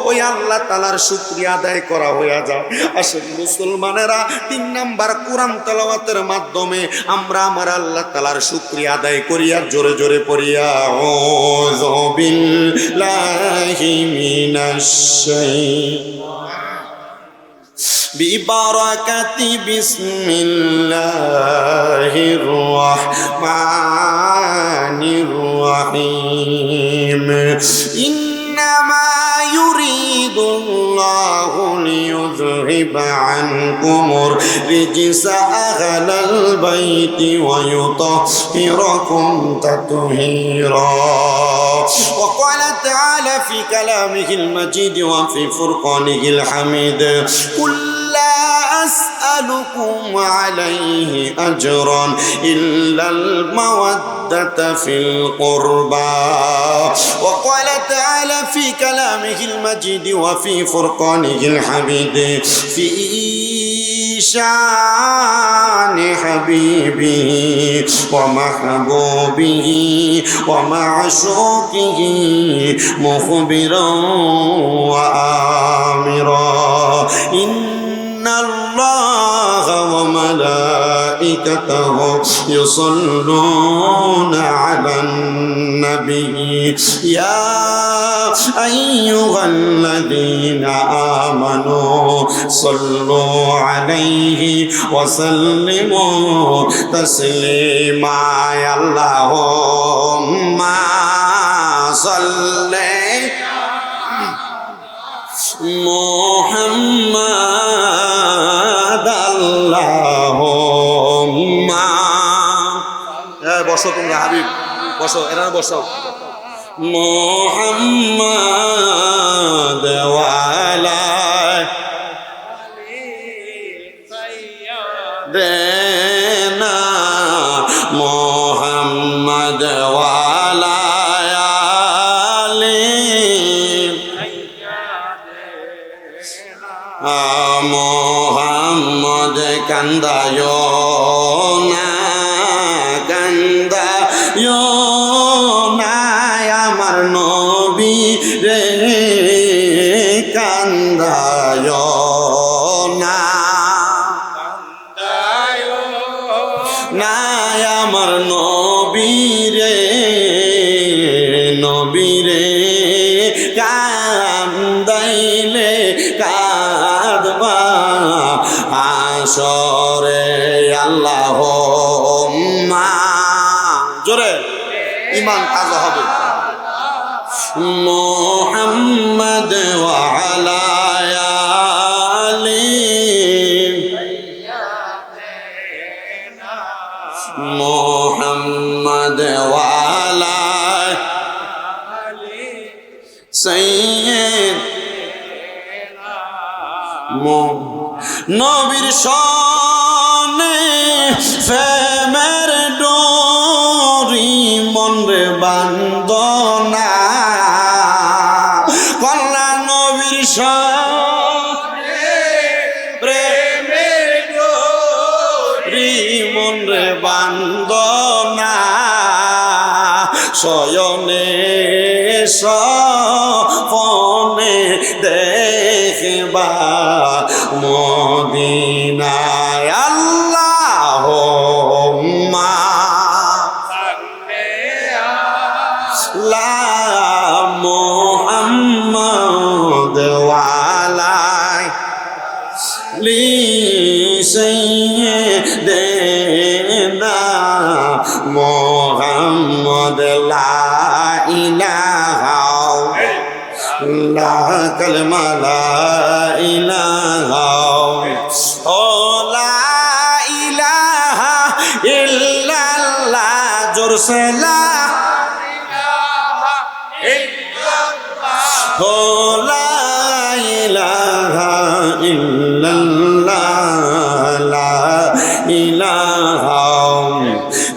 ওই আল্লাহ তাআলার শুকরিয়া আদায় করা হয়ে যায়। আসলে মুসলমানেরা 3 নাম্বার কোরআন তেলাওয়াতের মাধ্যমে আমরা আমার আল্লাহ তাআলার শুকরিয়া আদায় করিয়া জোরে জোরে পড়িয়া, আউযু বিল্লাহি মিনাশ বিবারাকাতি বিসমিল্লাহির রাহমানির রাহিম। ইন্নামা ইউরিদুল্লাহু লিইয়ুযহিবা আনকুমুর রিজসা আহলাল বাইতি ওয়া ইউতাহহিরাকুম তাতহীরা। وقال تعالى في كلامه المجيد وفي فرقانه الحميد قل لا أسأل أسألكم عليه أجرا إلا المودة في القربى وقال تعالى في كلامه المجيد وفي فرقانه الحميد في شان حبيبه ومحبوبه ومعشوقه مخبرا وآمرا إن الله وملائكته يصلون على النبي يا أيها الذين آمنوا صلوا عليه وسلموا تسليما اللهم صل محمد اللهم বসো তোমরা হাবিব বসো এরা বসো محمد وعلى দেনা محمد وعلى মোহাম্মদ কান্দায় না কান্দায় না আমার নবী রে কান্দায় না না আমার নবী রে কান্দাইলে কাঁদবা আসরে আল্লাহুম্মা জোরে ঈমান তাজা হবে মুহাম্মদ ওয়া আলা আলি মুহাম্মদ ওয়া আলা সাইয়্যিদ নবীর শানে প্রেমের ডোরি মনরে বান্ধনা কল্লা নবীর শানে প্রেমের ডোরি মনরে বান্ধনা শয়নে সপনে দেখবা মদিনায় আল্লাহুম্মা লা মুহাম্মদ ওয়া আলা লি সাইয়্যিদিনা মুহাম্মদ লা ইলাহা লা কালমা লা ইলাহা ও লা ইলাহা ইল্লাল্লাহ জোরসে লা ইলাহা ইল্লাল্লাহ ও লা ইলাহা ইল্লাল্লাহ লা ইলাহা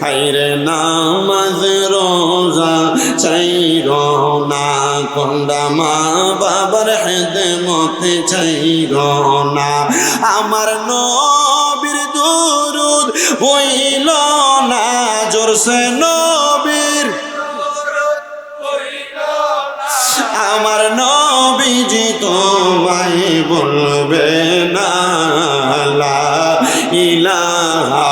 হায়রে নামাজ রোজা চাইরো না কোনটা মা বাবার খেদমত চাইরো না আমার নবীর দুরুদ হইল না জোরসে নবীর আমার নবীজি তোমায় বলবে না লা ইলাহা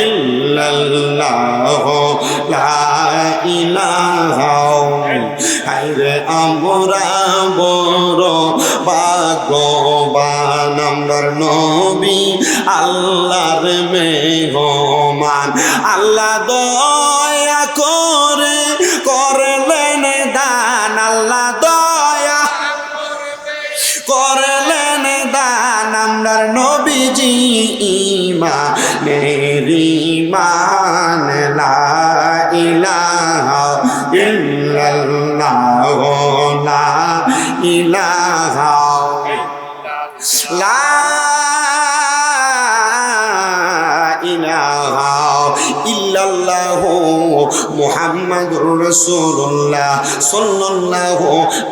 ইল্লাল্লাহ লা ইলাহা হায়রে আমরা বড় ভাগ্যবান আমার নবী আল্লাহর মেহমান আল্লাহ দয়া করে করলেন দান আল্লাহ দয়া করলেন দান আমার নবীজি ঈমানের ঈমান লা ইলাহা ইল্লাল্লাহ লা ইলাহা লা মুহাম্মাদুর রাসূলুল্লাহ সাল্লাল্লাহু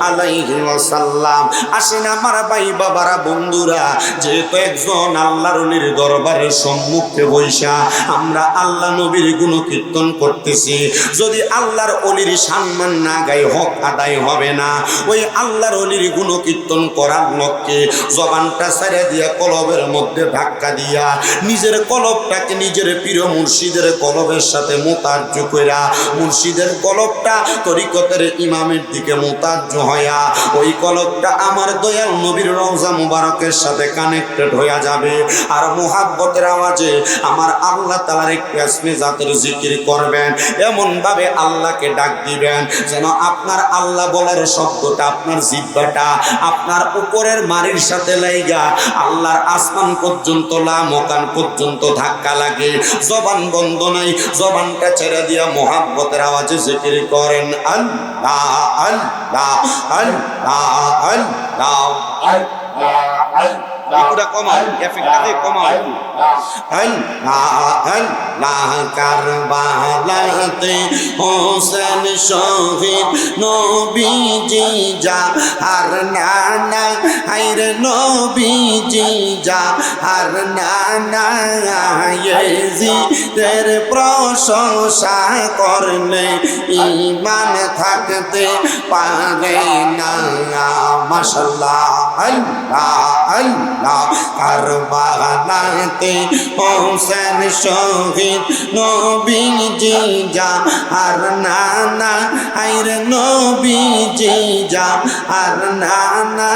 আলাইহি ওয়াসাল্লাম। আসেন আমার ভাই বাবারা, বন্ধুরা, যেহেতু একজন আল্লাহর ওলির দরবারের সম্মুখে বৈশা আমরা আল্লাহ নবীর গুণকীর্তন করতেছি, যদি আল্লাহর ওলির সম্মান না গাই হক আদায় হবে না। ওই আল্লাহর ওলির গুণকীর্তন করার লক্ষ্যে জবানটা ছেড়ে দিয়া কলবের মধ্যে ধাক্কা দিয়া নিজের কলবটাকে নিজের প্রিয় মুর্শিদের কলবের সাথে মোতাজ্জ কইরা মুর্শিদের কলবটা তরিকতের ইমামের দিকে মোতাজ্জ হইয়া ওই কলবটা আমার দয়াল নবীর রওজা মুবারকের সাথে কানেক্টেড হইয়া যাবে। আর মুহাব্বতের আওয়াজে আমার আল্লাহ তাআলার একটু ইসমে জাতের জিকির করবেন, এমন ভাবে আল্লাহকে ডাক দিবেন যেন আপনার আল্লাহ বলার শব্দটা আপনার জিহ্বাটা আপনার উপরের মারির সাথে লাইগা আল্লাহর আসমান পর্যন্ত লামকান পর্যন্ত ধাক্কা লাগে। জবান বন্ধ নাই, জবানটা ছেড়ে দিয়া মুহাব্বতের আওয়াজে জিকির করেন আল্লাহ আল্লাহ আল্লাহ আল্লাহ আল্লাহ। একটু কমাও, এফেক্টটাকে কমাও। আল্লাহ আল্লাহ কারবালাতে হোসেন শহীদ নবীজি যা আর নানা হায়রে নবীজি যা আর নানা ইয়েজিদের প্রশংসা করলে ঈমান থাকতে পারে না। মাশাআল্লাহ আল্লাহ আল্লাহ কারবালাতে হোসেন শহীদ নবীজি যা আর নানা হায়রে নবীজি যা আর নানা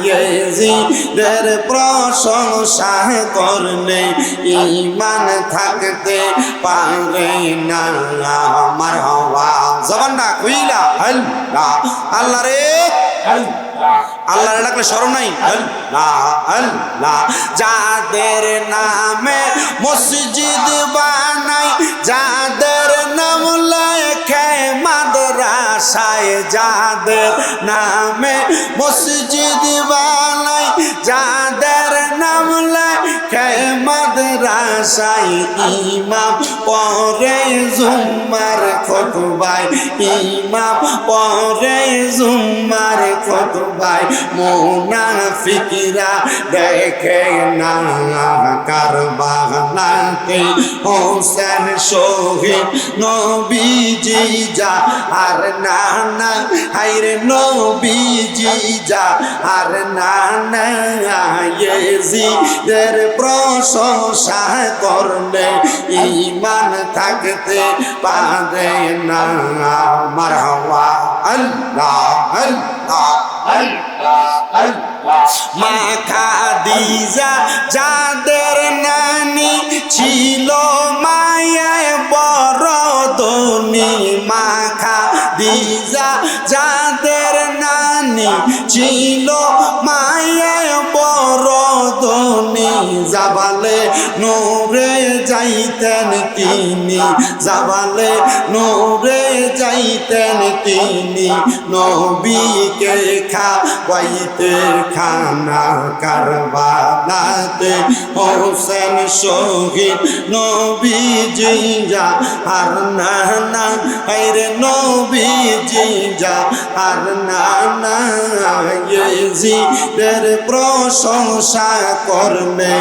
ইয়েজিদের প্রশংসা করলে ঈমান থাকতে পারে না। মারহাবা জবানটা কইলা আল্লাহ আল্লাহ রে আল্লাহ ডাকলে শরম নাই। আল্লাহ আল্লাহ যাদের নামে মসজিদ বানাই, যাদের নাম লেখে মাদ্রাসায়, যাদের নামে মসজিদ বানাই, যাদের নাম লেখে মাদ্রাসায়, ইমাম পরে জুম্মার খুতবায়, ইমাম পরে জুম্মার খুতবায় মুনাফিকরা দেখে না। কারবালাতে হোসেন শহীদ নবীজি যা আর নানা হায়রে নবীজি যা আর নানা ইয়েজিদের প্রশংসা করলে ঈমান থাকতে পারে না। মারহাবা আল্লাহ আল্লাহ মা খাদিজা যাদের নানি ছিল মায়ায় বড় ধনী, মা খাদিজা যাদের নানি ছিল মায়ায় বড় ধনী, জাবালে নূরে যাইতেন তিনি, জাবালে নূরে যাইতেন তিনি, নবীকে খাওয়াইতে খানা। কারবালাতে হোসেন শহীদ নবীজি যা আর নানা হায়রে নবীজি যা আর নানা ইয়েজিদের প্রশংসা করলে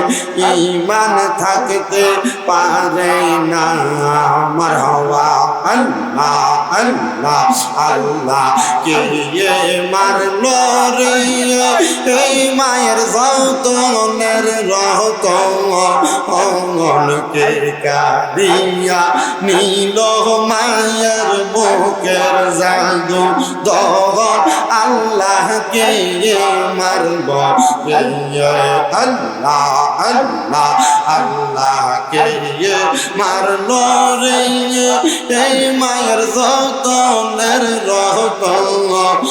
ঈমান থাকতে পারে না। মারহাবা আল্লাহ আল্লাহ আল্লাহ কে মারলো রে এই মায়ের যতনের রতনকে কাঁদিয়া নীল মায়ের বুকের জাদু দহন আল্লাহকে মারব আল্লাহ আল্লাহ আল্লাহকে মারলো রে এই মায়ের যতনের রতনকে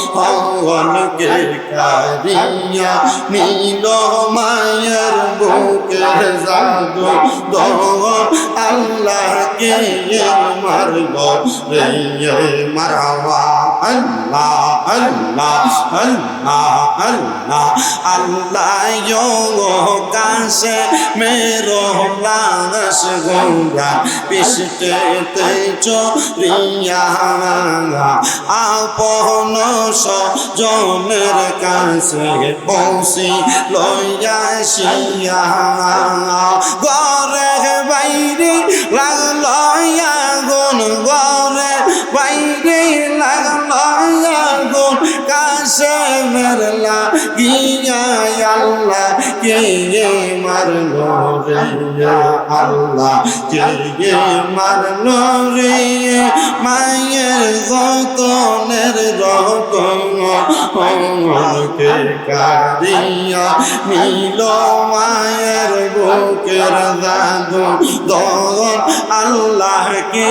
কাঁদিয়া নীল মায়ের বুকের জাদু দহন আল্লাহকে মারব রে। মারহাবা আল্লাহ আল্লাহ আল্লাহ আল্লাহ আল্লাহ ইয়ো কাছে মেরো লাশ গোরা পিছতে চরিয়া আপন সজনের কাছে পৌঁছি লইয়া শিয়া ঘরে বাইরে লাগলো আগুন ঘরে বাইরে লাগলো আগুন কাছে মেরলা গিয়া আল্লাহ কে মারলো রে আল্লাহ কে মারলো রে মায়ের যতনের রতন কে কারিয়া নিল মায়ের বুকের দাদু দন আল্লাহ কে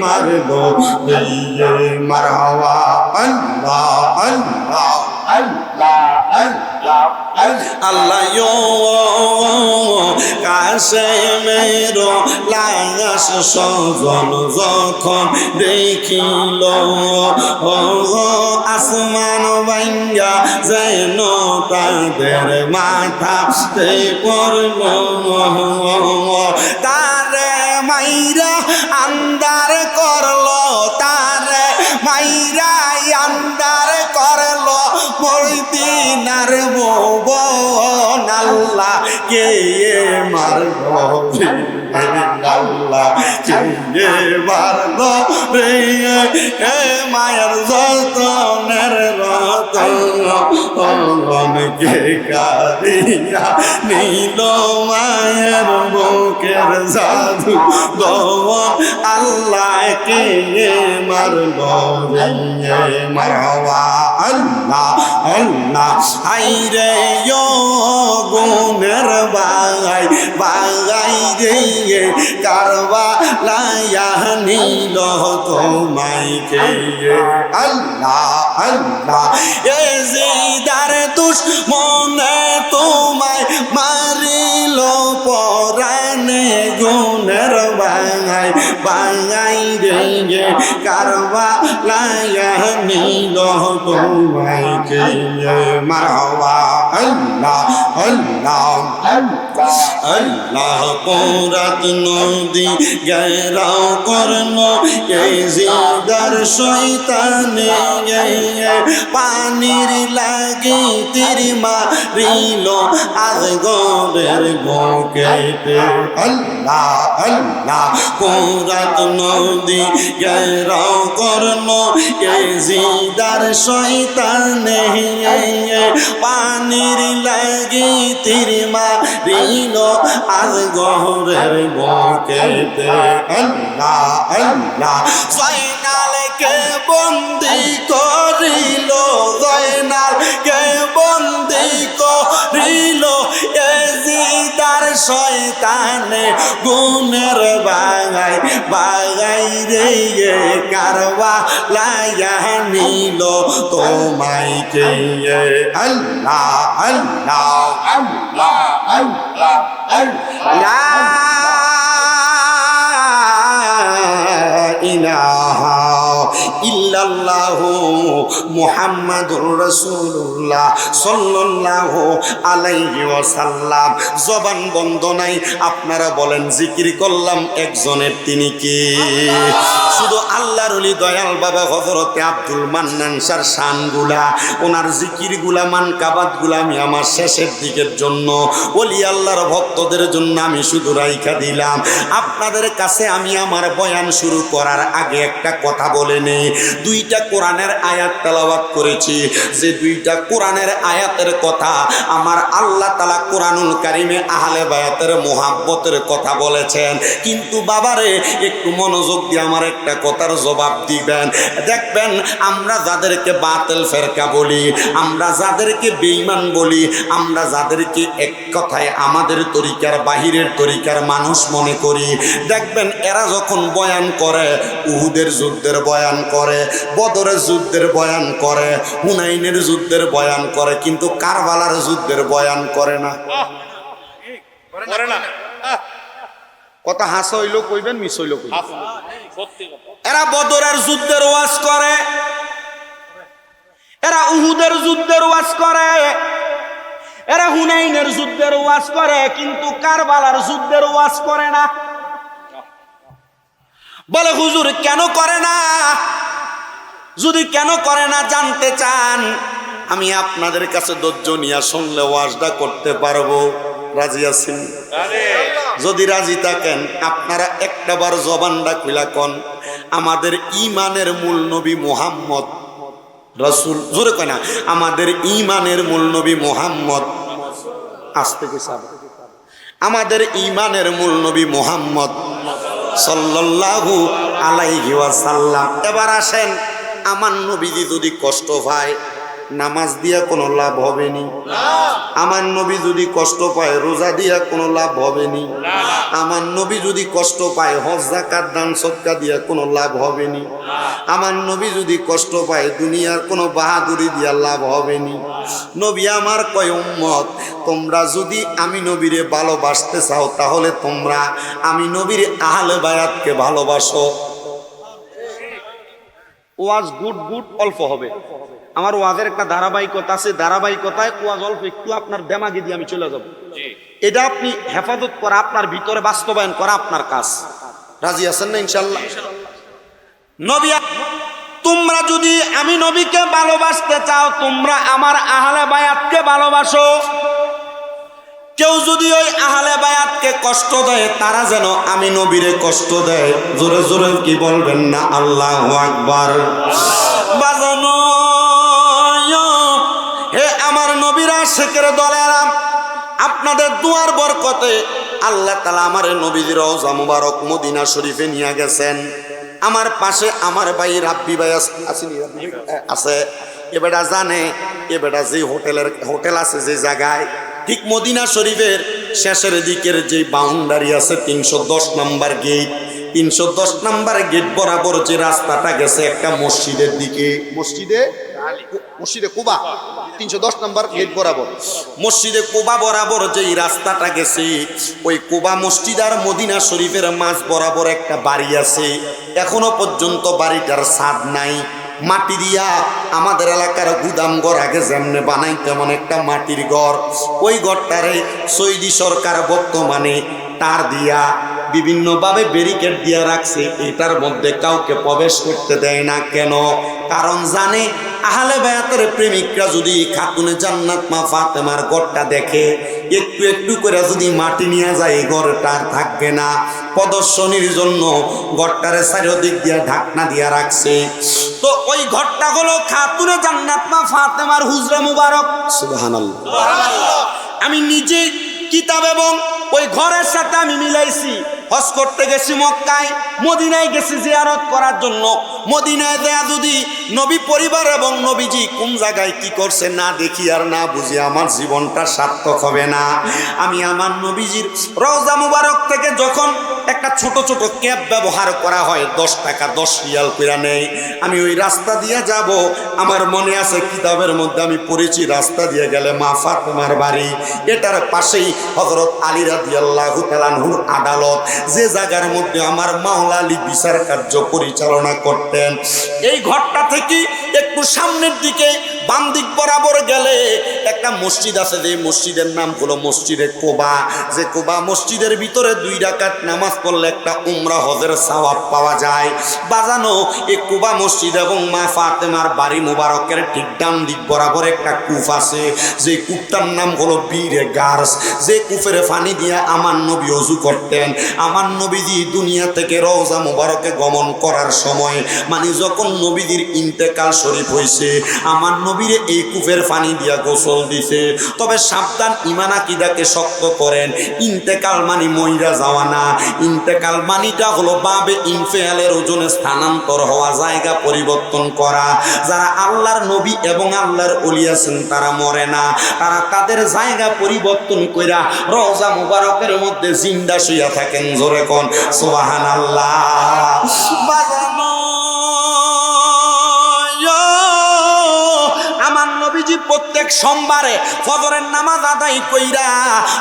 মারলো রে মারহাবা আল্লাহ আল্লাহ আল্লাহ আল্লাহ আল্লাহ ইয়ো কাছে মেরো লাশ সজন যখন দেখিল আসমান ভাঙ্গা যেন তাদের মাথাতে পড়ল তারে মাইরা আন্দার করলো তারে মাইরা আন্দার করলো মদিনার ভুবন আল্লাহ কে মারলো আল্লাহ কে মারলো রে মায়ের যতনের রতন কে কারিয়া নিল মায়ের বুকের জাদু দোয়া আল্লাহ কে মারলো রে মারহাবা আল্লাহ আল্লাহ হাইরে ইয়ো গুনের বাগাই বাগাই রে কারবালায়া নিল তোমায় কে আল্লাহ আল্লাহ এজিদার দুশমনে তোমায় মারিল পরানে গুনের বাগাই বাগাই রে কারবালায়া নিল তোমায় কে মারহাবা আল্লাহ আল্লাহ আল্লাহ কোরাত নদী গেরাও করলো এজিদার শয়তানে পানির লাগি তীর মারিল আজগরের বুকেতে আল্লাহ আল্লাহ কোরাত নদী গেরাও করলো এজিদার শয়তানে পানির লাগি তীর মারিল আজগরের বুকেতে আল্লাহ আল্লাহ জয়নালকে বন্দি করিল জয়নালকে বন্দি করিল এজিদার শয়তানে গুনের বাগাই বাগাই রে কারবালায়া নিল তোমায় কে আল্লাহ আল্লাহ আল্লাহ আল্লাহ আল্লাহ ইলাহা ইল্লাল্লাহু মুহাম্মাদুর রাসূলুল্লাহ সাল্লাল্লাহু আলাইহি ওয়াসাল্লাম জবান বন্ধ নাই আপনারা বলেন জিকির করলাম একজনের তিনি কে শুধু আল্লাহর ওলি দয়াল বাবা হযরতে আব্দুল মান্নান শাহর শানগুলা ওনার জিকিরগুলা মানকাবাতগুলা আমি আমার শেষের দিকের জন্য ওলি আল্লাহর ভক্তদের জন্য আমি শুধু রাইখা দিলাম আপনাদের কাছে আমি আমার বয়ান শুরু করার আগে একটা কথা বলে নেই দুইটা কোরআনের আয়াত তেলাওয়াত করেছি যে দুইটা কোরআনের আয়াতের কথা আমার আল্লাহ তাআলা কোরআনুল কারীমে আহলে বায়াতের মুহাব্বতের কথা বলেছেন কিন্তু বাবারে একটু মনোযোগ দিয়ে আমার একটা কথার জবাব দিবেন দেখবেন আমরা যাদেরকে বাতিল ফেরকা বলি আমরা যাদেরকে বেঈমান বলি আমরা যাদেরকে এক কথায় আমাদের তরিকার বাহিরের তরিকার মানুষ মনে করি দেখবেন এরা যখন বয়ান করে উহুদের যুদ্ধের বয়ান করে বদরের যুদ্ধের বয়ান করে হুনাইনের যুদ্ধের বয়ান করে কিন্তু কারবালার যুদ্ধের বয়ান করে না কথা হাসা হইলো কইবেন মিস হইলো কইবেন এরা বদরের যুদ্ধের ওয়াজ করে উহুদের যুদ্ধের ওয়াজ করে, এরা হুনাইনের যুদ্ধের ওয়াজ করে, কিন্তু কারবালার যুদ্ধের ওয়াজ করে না। বলে হুজুর কেন করে না? যদি কেন করে না জানতে চান, আমি আপনাদের কাছে ধৈর্য নিয়ে শুনলে ওয়াজটা করতে পারবো। রাজি আছেন? যদি রাজি থাকেন আপনারা একটাবার জবানটা খুলা কোন, আমাদের ইমানের মূল নবী মুহাম্মদ রাসূল, জোরে কয় না, আমাদের ইমানের মূল নবী মুহাম্মদ, আস্তে কিছু আমাদের ইমানের মূল নবী মুহাম্মদ সাল্লাল্লাহু আলাইহি ওয়াসাল্লাম। এবার আসেন, আমার নবীজি যদি কষ্ট পায় নামাজ দিয়া কোনো লাভ হবে নি। আমার নবী যদি কষ্ট পায় রোজা দিয়া কোনো লাভ হবে নি। আমার নবী যদি কষ্ট পায় হজ যাকাত দান সদকা দিয়া কোনো লাভ হবে নি। আমার নবী যদি কষ্ট পায় দুনিয়ার কোনো বাহাদুরি দিয়া লাভ হবে নি। নবী আমার কয় উম্মত, তোমরা যদি আমি নবীরে ভালোবাসতে চাও তাহলে তোমরা আমি নবীর আহলে বায়াতকে ভালোবাসো। ওয়াজ গুড গুড অল্প হবে। আমার ওয়াজের একটা ধারাবাহিকতা আছে, ধারাবাহিকতায় ওয়াজ অল্প একটু আপনার দেমাগে দিয়ে আমি চলে যাব। এটা আপনি হেফাজত করা, আপনার ভিতরে বাস্তবায়ন করা আপনার কাজ। রাজি আছেন না ইনশাআল্লাহ? নবী, তোমরা যদি আমি নবীকে ভালোবাসতে চাও তোমরা আমার আহলে বায়াতকে ভালোবাসো। কেউ যদি ওই আহলে বায়াতকে কষ্ট দেয় তারা যেন আমি নবীরে কষ্ট দেয়। জোরে জোরে কি বলবেন না আল্লাহু আকবার? বাজানো হে আমার নবীরা শেখের দলেরা, আপনাদের দুয়ার বরকতে আল্লাহ তাআলা আমার নবীর রওজা মুবারক মদিনা শরীফে নিয়ে গেছেন। আমার পাশে আমার ভাই রাব্বি ভাই আছে। এ বেটা জানে, এ বেটা যে হোটেল আছে যে জায়গায়, ঠিক মদিনা শরীফের শেষের দিকের যে বাউন্ডারি আছে 310 নাম্বার গেট, 310 নাম্বার গেট বরাবর যে রাস্তাটা গেছে একটা মসজিদের দিকে, মসজিদে কুবা 310 নাম্বার গেট বরাবর, মসজিদে কুবা বরাবর যেই রাস্তাটা গেছে ওই কুবা মসজিদ আর মদিনা শরীফের মাঝ বরাবর একটা বাড়ি আছে। এখনো পর্যন্ত বাড়িটার ছাদ নাই, মাটি দিয়া আমাদের এলাকার গুদাম ঘর আগে যেমনে বানাই তেমন একটা মাটির ঘর। ওই ঘরটারে সৌদি সরকার বর্তমানে তার দিয়া বিভিন্নভাবে ব্যারিকেড দিয়া রাখছে, এটার মধ্যে কাউকে প্রবেশ করতে দেয় না। কেন? কারণ জানে আহলে বায়াতের প্রেমিকরা যদি খাতুনে জান্নাত মা ফাতেমার ঘরটা দেখে, একটু একটু করে যদি মাটি নিয়ে যায় এই ঘরটা থাকবে না। প্রদর্শনীর জন্য ঘরটারে চারিদিক দিয়া ঢাকনা দিয়া রাখছে। তো ওই ঘরটা হলো খাতুনে জান্নাত মা ফাতেমার হুজরা মুবারক। সুবহানাল্লাহ। আমি নিজে কিতাব এবং ওই ঘরের সাথে আমি মিলাইছি। হজ করতে গেছি মক্কায়, মদিনায় গেছি জিয়ারত করার জন্য। মদিনায় দেয়া যদি নবী পরিবার এবং নবীজি কোন জায়গায় কি করছে না দেখি আর না বুঝি আমার জীবনটা সার্থক হবে না। আমি আমার নবীজির রওজা মুবারক থেকে যখন একটা ছোট ছোট ক্যাব ব্যবহার করা হয় 10 টাকা 10 রিয়াল করে নেই, আমি ওই রাস্তা দিয়ে যাব। আমার মনে আছে কিতাবের মধ্যে আমি পড়েছি রাস্তা দিয়ে গেলে মা ফাতেমার বাড়ি, এটার পাশেই হযরত আলী রাদিয়াল্লাহু তাআলা আনহুর আদালত, যে জায়গার মধ্যে আমার মাওলা আলী বিচার কার্য পরিচালনা করতেন। এই ঘরটা থেকে একটু সামনের দিকে বাম দিক বরাবর গেলে একটা মসজিদ আছে, যে মসজিদের নাম হলো মসজিদে কুবা। যে কুবা মসজিদের ভিতরে 2 রাকাত নামাজ পড়লে একটা উমরা হজের সওয়াব পাওয়া যায়। বাজানো এই কুবা মসজিদ এবং মা ফাতেমার বাড়ি মুবারকের ঠিক ডান দিক বরাবর একটা কূপ আছে, যে কূপটার নাম হলো বীরে গার্স। যে কূপের পানি দিয়ে আমার নবী ওযু করতেন। আমার নবীজি দুনিয়া থেকে রওজা মুবারকে গমন করার সময়, মানে যখন নবীজির ইন্তেকাল শরীফ হয়েছে, আমার নবীরে এই কূপের পানি দিয়া গোসল দিছে। তবে সাবধান, ঈমান আকীদাকে শক্ত করেন। ইন্তেকাল মানে মইরা যাওয়া না, ইন্তেকাল মানিটা হলো বাবে ইনফিয়ালের ওজনে স্থানান্তর হওয়া, জায়গা পরিবর্তন করা। যারা আল্লাহর নবী এবং আল্লাহর ওলি আছেন তারা মরে না, তারা তাদের জায়গা পরিবর্তন কইরা রওজা মুবারকের মধ্যে জিন্দা শুইয়া থাকেন। জোরে কোন সুবহানাল্লাহ। আমার নবীজি প্রত্যেক সোমবারে ফজরের নামাজ আদায় কইরা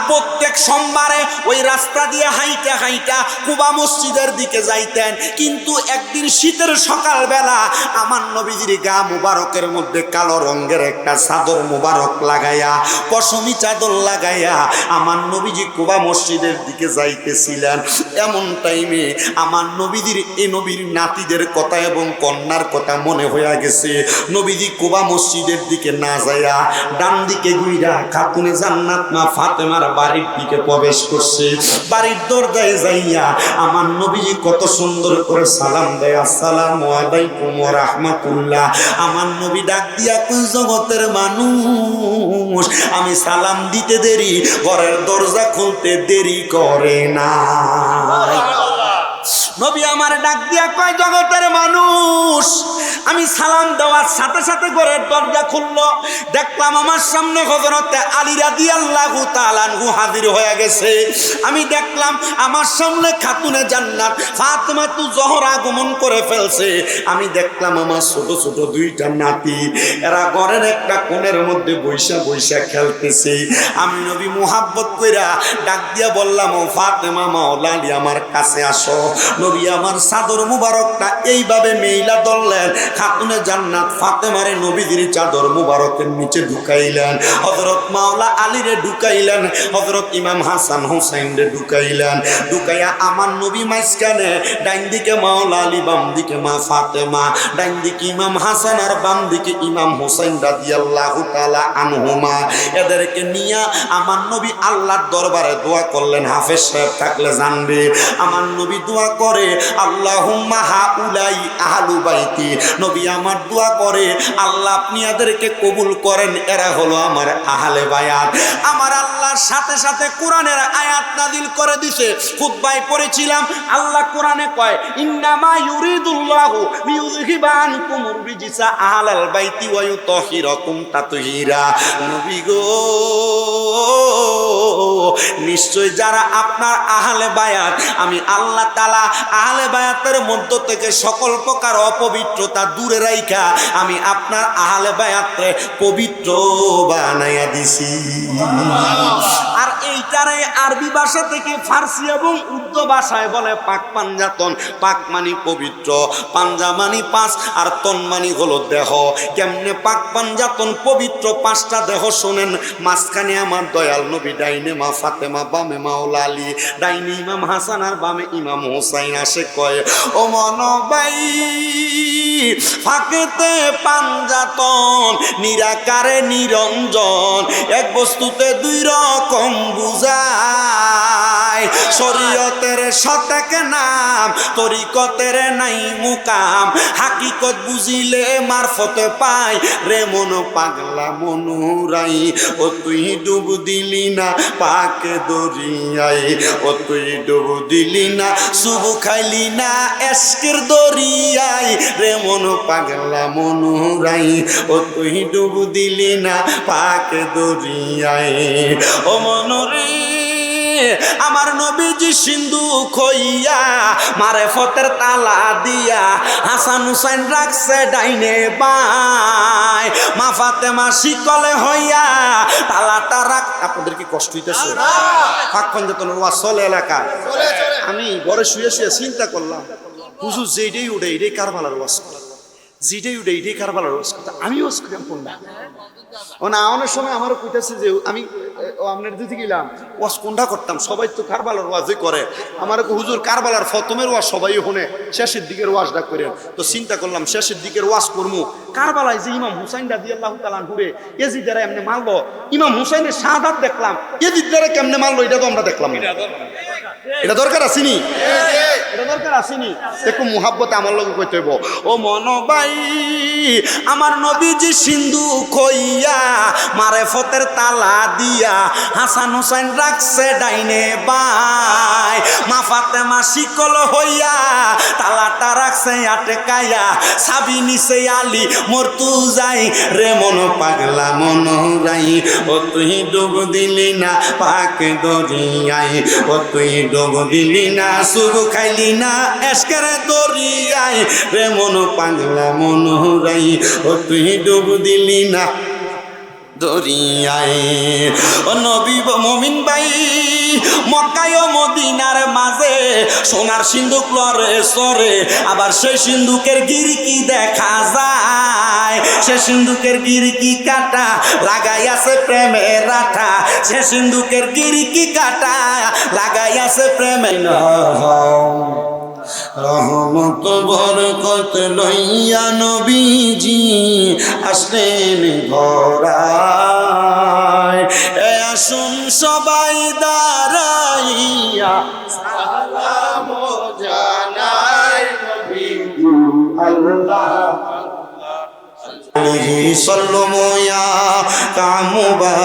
প্রত্যেক সোমবারে ওই রাস্তা দিয়ে হাইটা হাইটা কুবা মসজিদের দিকে যাইতেন। কিন্তু একদিন শীতের সকালবেলা আমার নবীজির গা মুবারকের মধ্যে কালো রঙের একটা চাদর মুবারক লাগাইয়া, পশমি চাদর লাগাইয়া আমার নবীজি কুবা মসজিদের দিকে যাইতেছিলেন। এমন টাইমে আমার নবীজির নবীর নাতিদের কথা এবং কন্যার কথা মনে হইয়া গেছে। নবীজি কুবা মসজিদের দিকে না যাইয়া ডান দিকে গুইরা খাতুনে জান্নাত মা ফাতেমার বাড়ির দিকে প্রবেশ করছে। বাড়ির দরজায় যাইয়া আমার নবীজি কত সুন্দর করে সালাম দেয়, আসসালামু আলাইকুম ওয়া রাহমাতুল্লাহ। আমার নবী ডাক দিয়া কই, জগতের মানুষ, আমি সালাম দিতে দেরি, ঘরের দরজা খুলতে দেরি করে না। নবী আমার ডাক দিয়া কয়, জগতের মানুষ, আমি সালাম দেওয়ার সাথে সাথে ঘরের দরজা খুললো। দেখলাম আমার সামনে হযরতে আলী রাদিয়াল্লাহু তাআলা আনহু হাজির হয়ে গেছে। আমি দেখলাম আমার সামনে খাতুনে জান্নাত ফাতেমাতু জোহরা আগমন করে ফেলছে। আমি দেখলাম আমার ছোট ছোট দুইটা নাতি, এরা ঘরের একটা কোণের মধ্যে বৈশা বৈশা খেলতেছে। আমি নবী মুহাব্বত কইরা ডাক দিয়া বললাম, ও ফাতেমা মাওলা আলী, আমার কাছে আসো। নবী আমার চাদর মুবারকটা এইভাবে মেইলা ধরলেন, খাতুনে জান্নাত ফাতেমারে নবীজির চাদর মুবারকের নিচে ঢুকাইলেন, হযরত মাওলা আলীরে ঢুকাইলেন, হযরত ইমাম হাসান হোসেনরে ঢুকাইলেন। ঢুকাইয়া আমার নবী মাঝখানে, ডাইন দিকে মাওলা আলী, বাম দিকে মা ফাতেমা, ডাইন দিকে ইমাম হাসান আর বাম দিকে ইমাম হোসেন রাদিয়াল্লাহু তাআলা আনহুমা। এদেরকে নিয়ে আমার নবী আল্লাহর দরবারে দোয়া করলেন। হাফেজ সাহেব থাকলে জানবে, আমার নবী দোয়া করে, আল্লাহুম্মা হাউলাই আহলু বাইতি। নবী আমার দোয়া করে, আল্লাহ আপনি এদেরকে কবুল করেন, এরা হলো আমার আহলে বায়াত। আমার আল্লাহর সাথে সাথে কোরআনের আয়াত নাজিল করে দিছে। খুতবায় পড়েছিলাম, আল্লাহ কোরআনে কয়, ইন্নামা ইউরিদুল্লাহু লিইউযহিবা আনকুমুর রিজসা আহলাল বাইতি ওয়া ইউতাহিরাকুম তাতহীরা। নবী গো, নিশ্চয় যারা আপনার আহলে বায়াত, আমি আল্লাহ তাআলা আহলে বায়াতের মধ্য থেকে সকল প্রকার অপবিত্রতা দূরে রাইখা আমি আপনার আহলে বায়াতরে পবিত্র বানাইয়া দিছি। আর এইটারে আরবি ভাষা থেকে ফার্সি এবং উর্দু ভাষায় বলে পাক পাঞ্জাতন। পাক মানি পবিত্র, পাঞ্জা মানি পাঁচ, আর তন মানি হলো দেহ। কেমনে পাক পাঞ্জাতন পবিত্র? পাঁচটা দেহ শোনেন। মাঝখানে আমার দয়াল নবী, ডাইনে মা ফাতেমা, বামে মাওলা আলী, ডাইনে ইমাম হাসান আর বামে ইমাম হোসাইন। আসে কয়, ও মনবাই, ফাঁকেতে পাঞ্জাতন, নিরাকারে নিরঞ্জন, এক বস্তুতে দুই রকম বুঝায়। শরীয়তের সতেক নাম, তরিকতের নাই মুকাম, হাকিকত বুঝিলে মারফতে পাই রে মন পাগলা মনুরাই। ও তুই ডুব দিলি না পাকে দরিয়াই, ও তুই ডুব দিলি না সুবু খাইলি না এশকের দরিয়াই রে মন পাগলা মনুরাই। ও তুই ডুব দিলি না পাকে দরিয়াই। ও মনরে, আমার নবীজি সিন্ধু খইয়া মারেফতের তালা দিয়া হাসান হুসাইন রাখছে ডাইনে বাই। মা ফাতেমা শিকলে হইয়া তালাটা রাখ। আপনাদের কি কষ্ট হইতেছে? পাক পাঞ্জাতনের ওয়াজ চলে এলাকায়। আমি ঘরে শুয়ে শুয়ে চিন্তা করলাম, হুজুর যেইটাই উঠে এটাই কারবালার ওয়াজ করে, যেটাই উঠে এটাই কারবালার ওয়াজ করতে। আমি ওয়াজ করি কোনটা? ও না, অনেক সময় আমারও কইতেছে যে আমি আপনার দিতে গেলাম ওয়াজ কোনটা করতাম। সবাই তো কারবালার ওয়াজই করে। আমার হুজুর কারবালার ফতমের ওয়াজ সবাই শুনে, শেষের দিকের ওয়াজটা করেন। তো চিন্তা করলাম শেষের দিকের ওয়াজ করবো। কারবালায় যে ইমাম হুসাইন রাদিয়াল্লাহু তাআলা আনহুরে এজিদারা এমনি মারলো, ইমাম হুসাইনের শাহাদাত দেখলাম, এজিদারা কেমনে মারলো এটা তো আমরা দেখলাম। এটা দরকার আসেনি? এটা দরকার আসেনি? একটু মুহাব্বতে আমার লগে কইতে হইব। ও মনবাই, আমার নবীজি সিন্ধু খইয়া মারেফতের তালা দিয়া হাসান হুসাইন রাখছে ডাইনে বাই। মা ফাতেমা শিকল হইয়া তালাটা রাখছে আটকাইয়া, সাবি নিছে আলী মরতু যাই রে মন পাগলা মনুরাই। ও তুই ডুব দিলি না পাক দরিয়াই, ও তুই ডুব দিলি না সুবু খাইলি না এশকের দরিয়াই রে মন পাগলা মনুরাই। ও তুই ডুব দিলি না দরিয়ায়। ও নবী মুমিন ভাই, মক্কায় ও মদিনার মাঝে সোনার সিন্দুক লরে সরে, আবার সেই সিন্দুকের গিরকি দেখা যায়, সে সিন্দুকের গিরকি কাটা লাগাই আছে প্রেমের রাঠা, সে সিন্দুকের গিরকি কাটা লাগাই আছে প্রেমের রহমত বরকত লইয়া নবীজি আসলেন ঘরায়। এ আসুন সবাই দাঁড়াইয়া সালাম জানাই নবীজি আল্লাহ صلوا يا كعمبا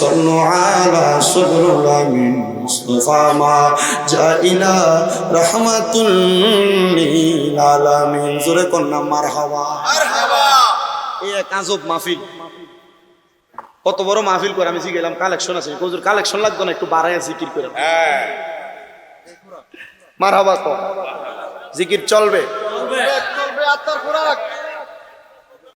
صلوا على صدر الأمين مصطفى ما جاء إلى رحمة للعالمين জোরে কন্যা মারহাবা মারহাবা। এই এক আজব মাহফিল, কত বড় মাহফিল করে আমি গেলাম, কালেকশন আছে হুজুর, কালেকশন লাগতো না, একটু বাড়ায় জিকির করে। হ্যাঁ মারহাবা, তো জিকির চলবে চলবে চলবে, আত্মার খোরাক।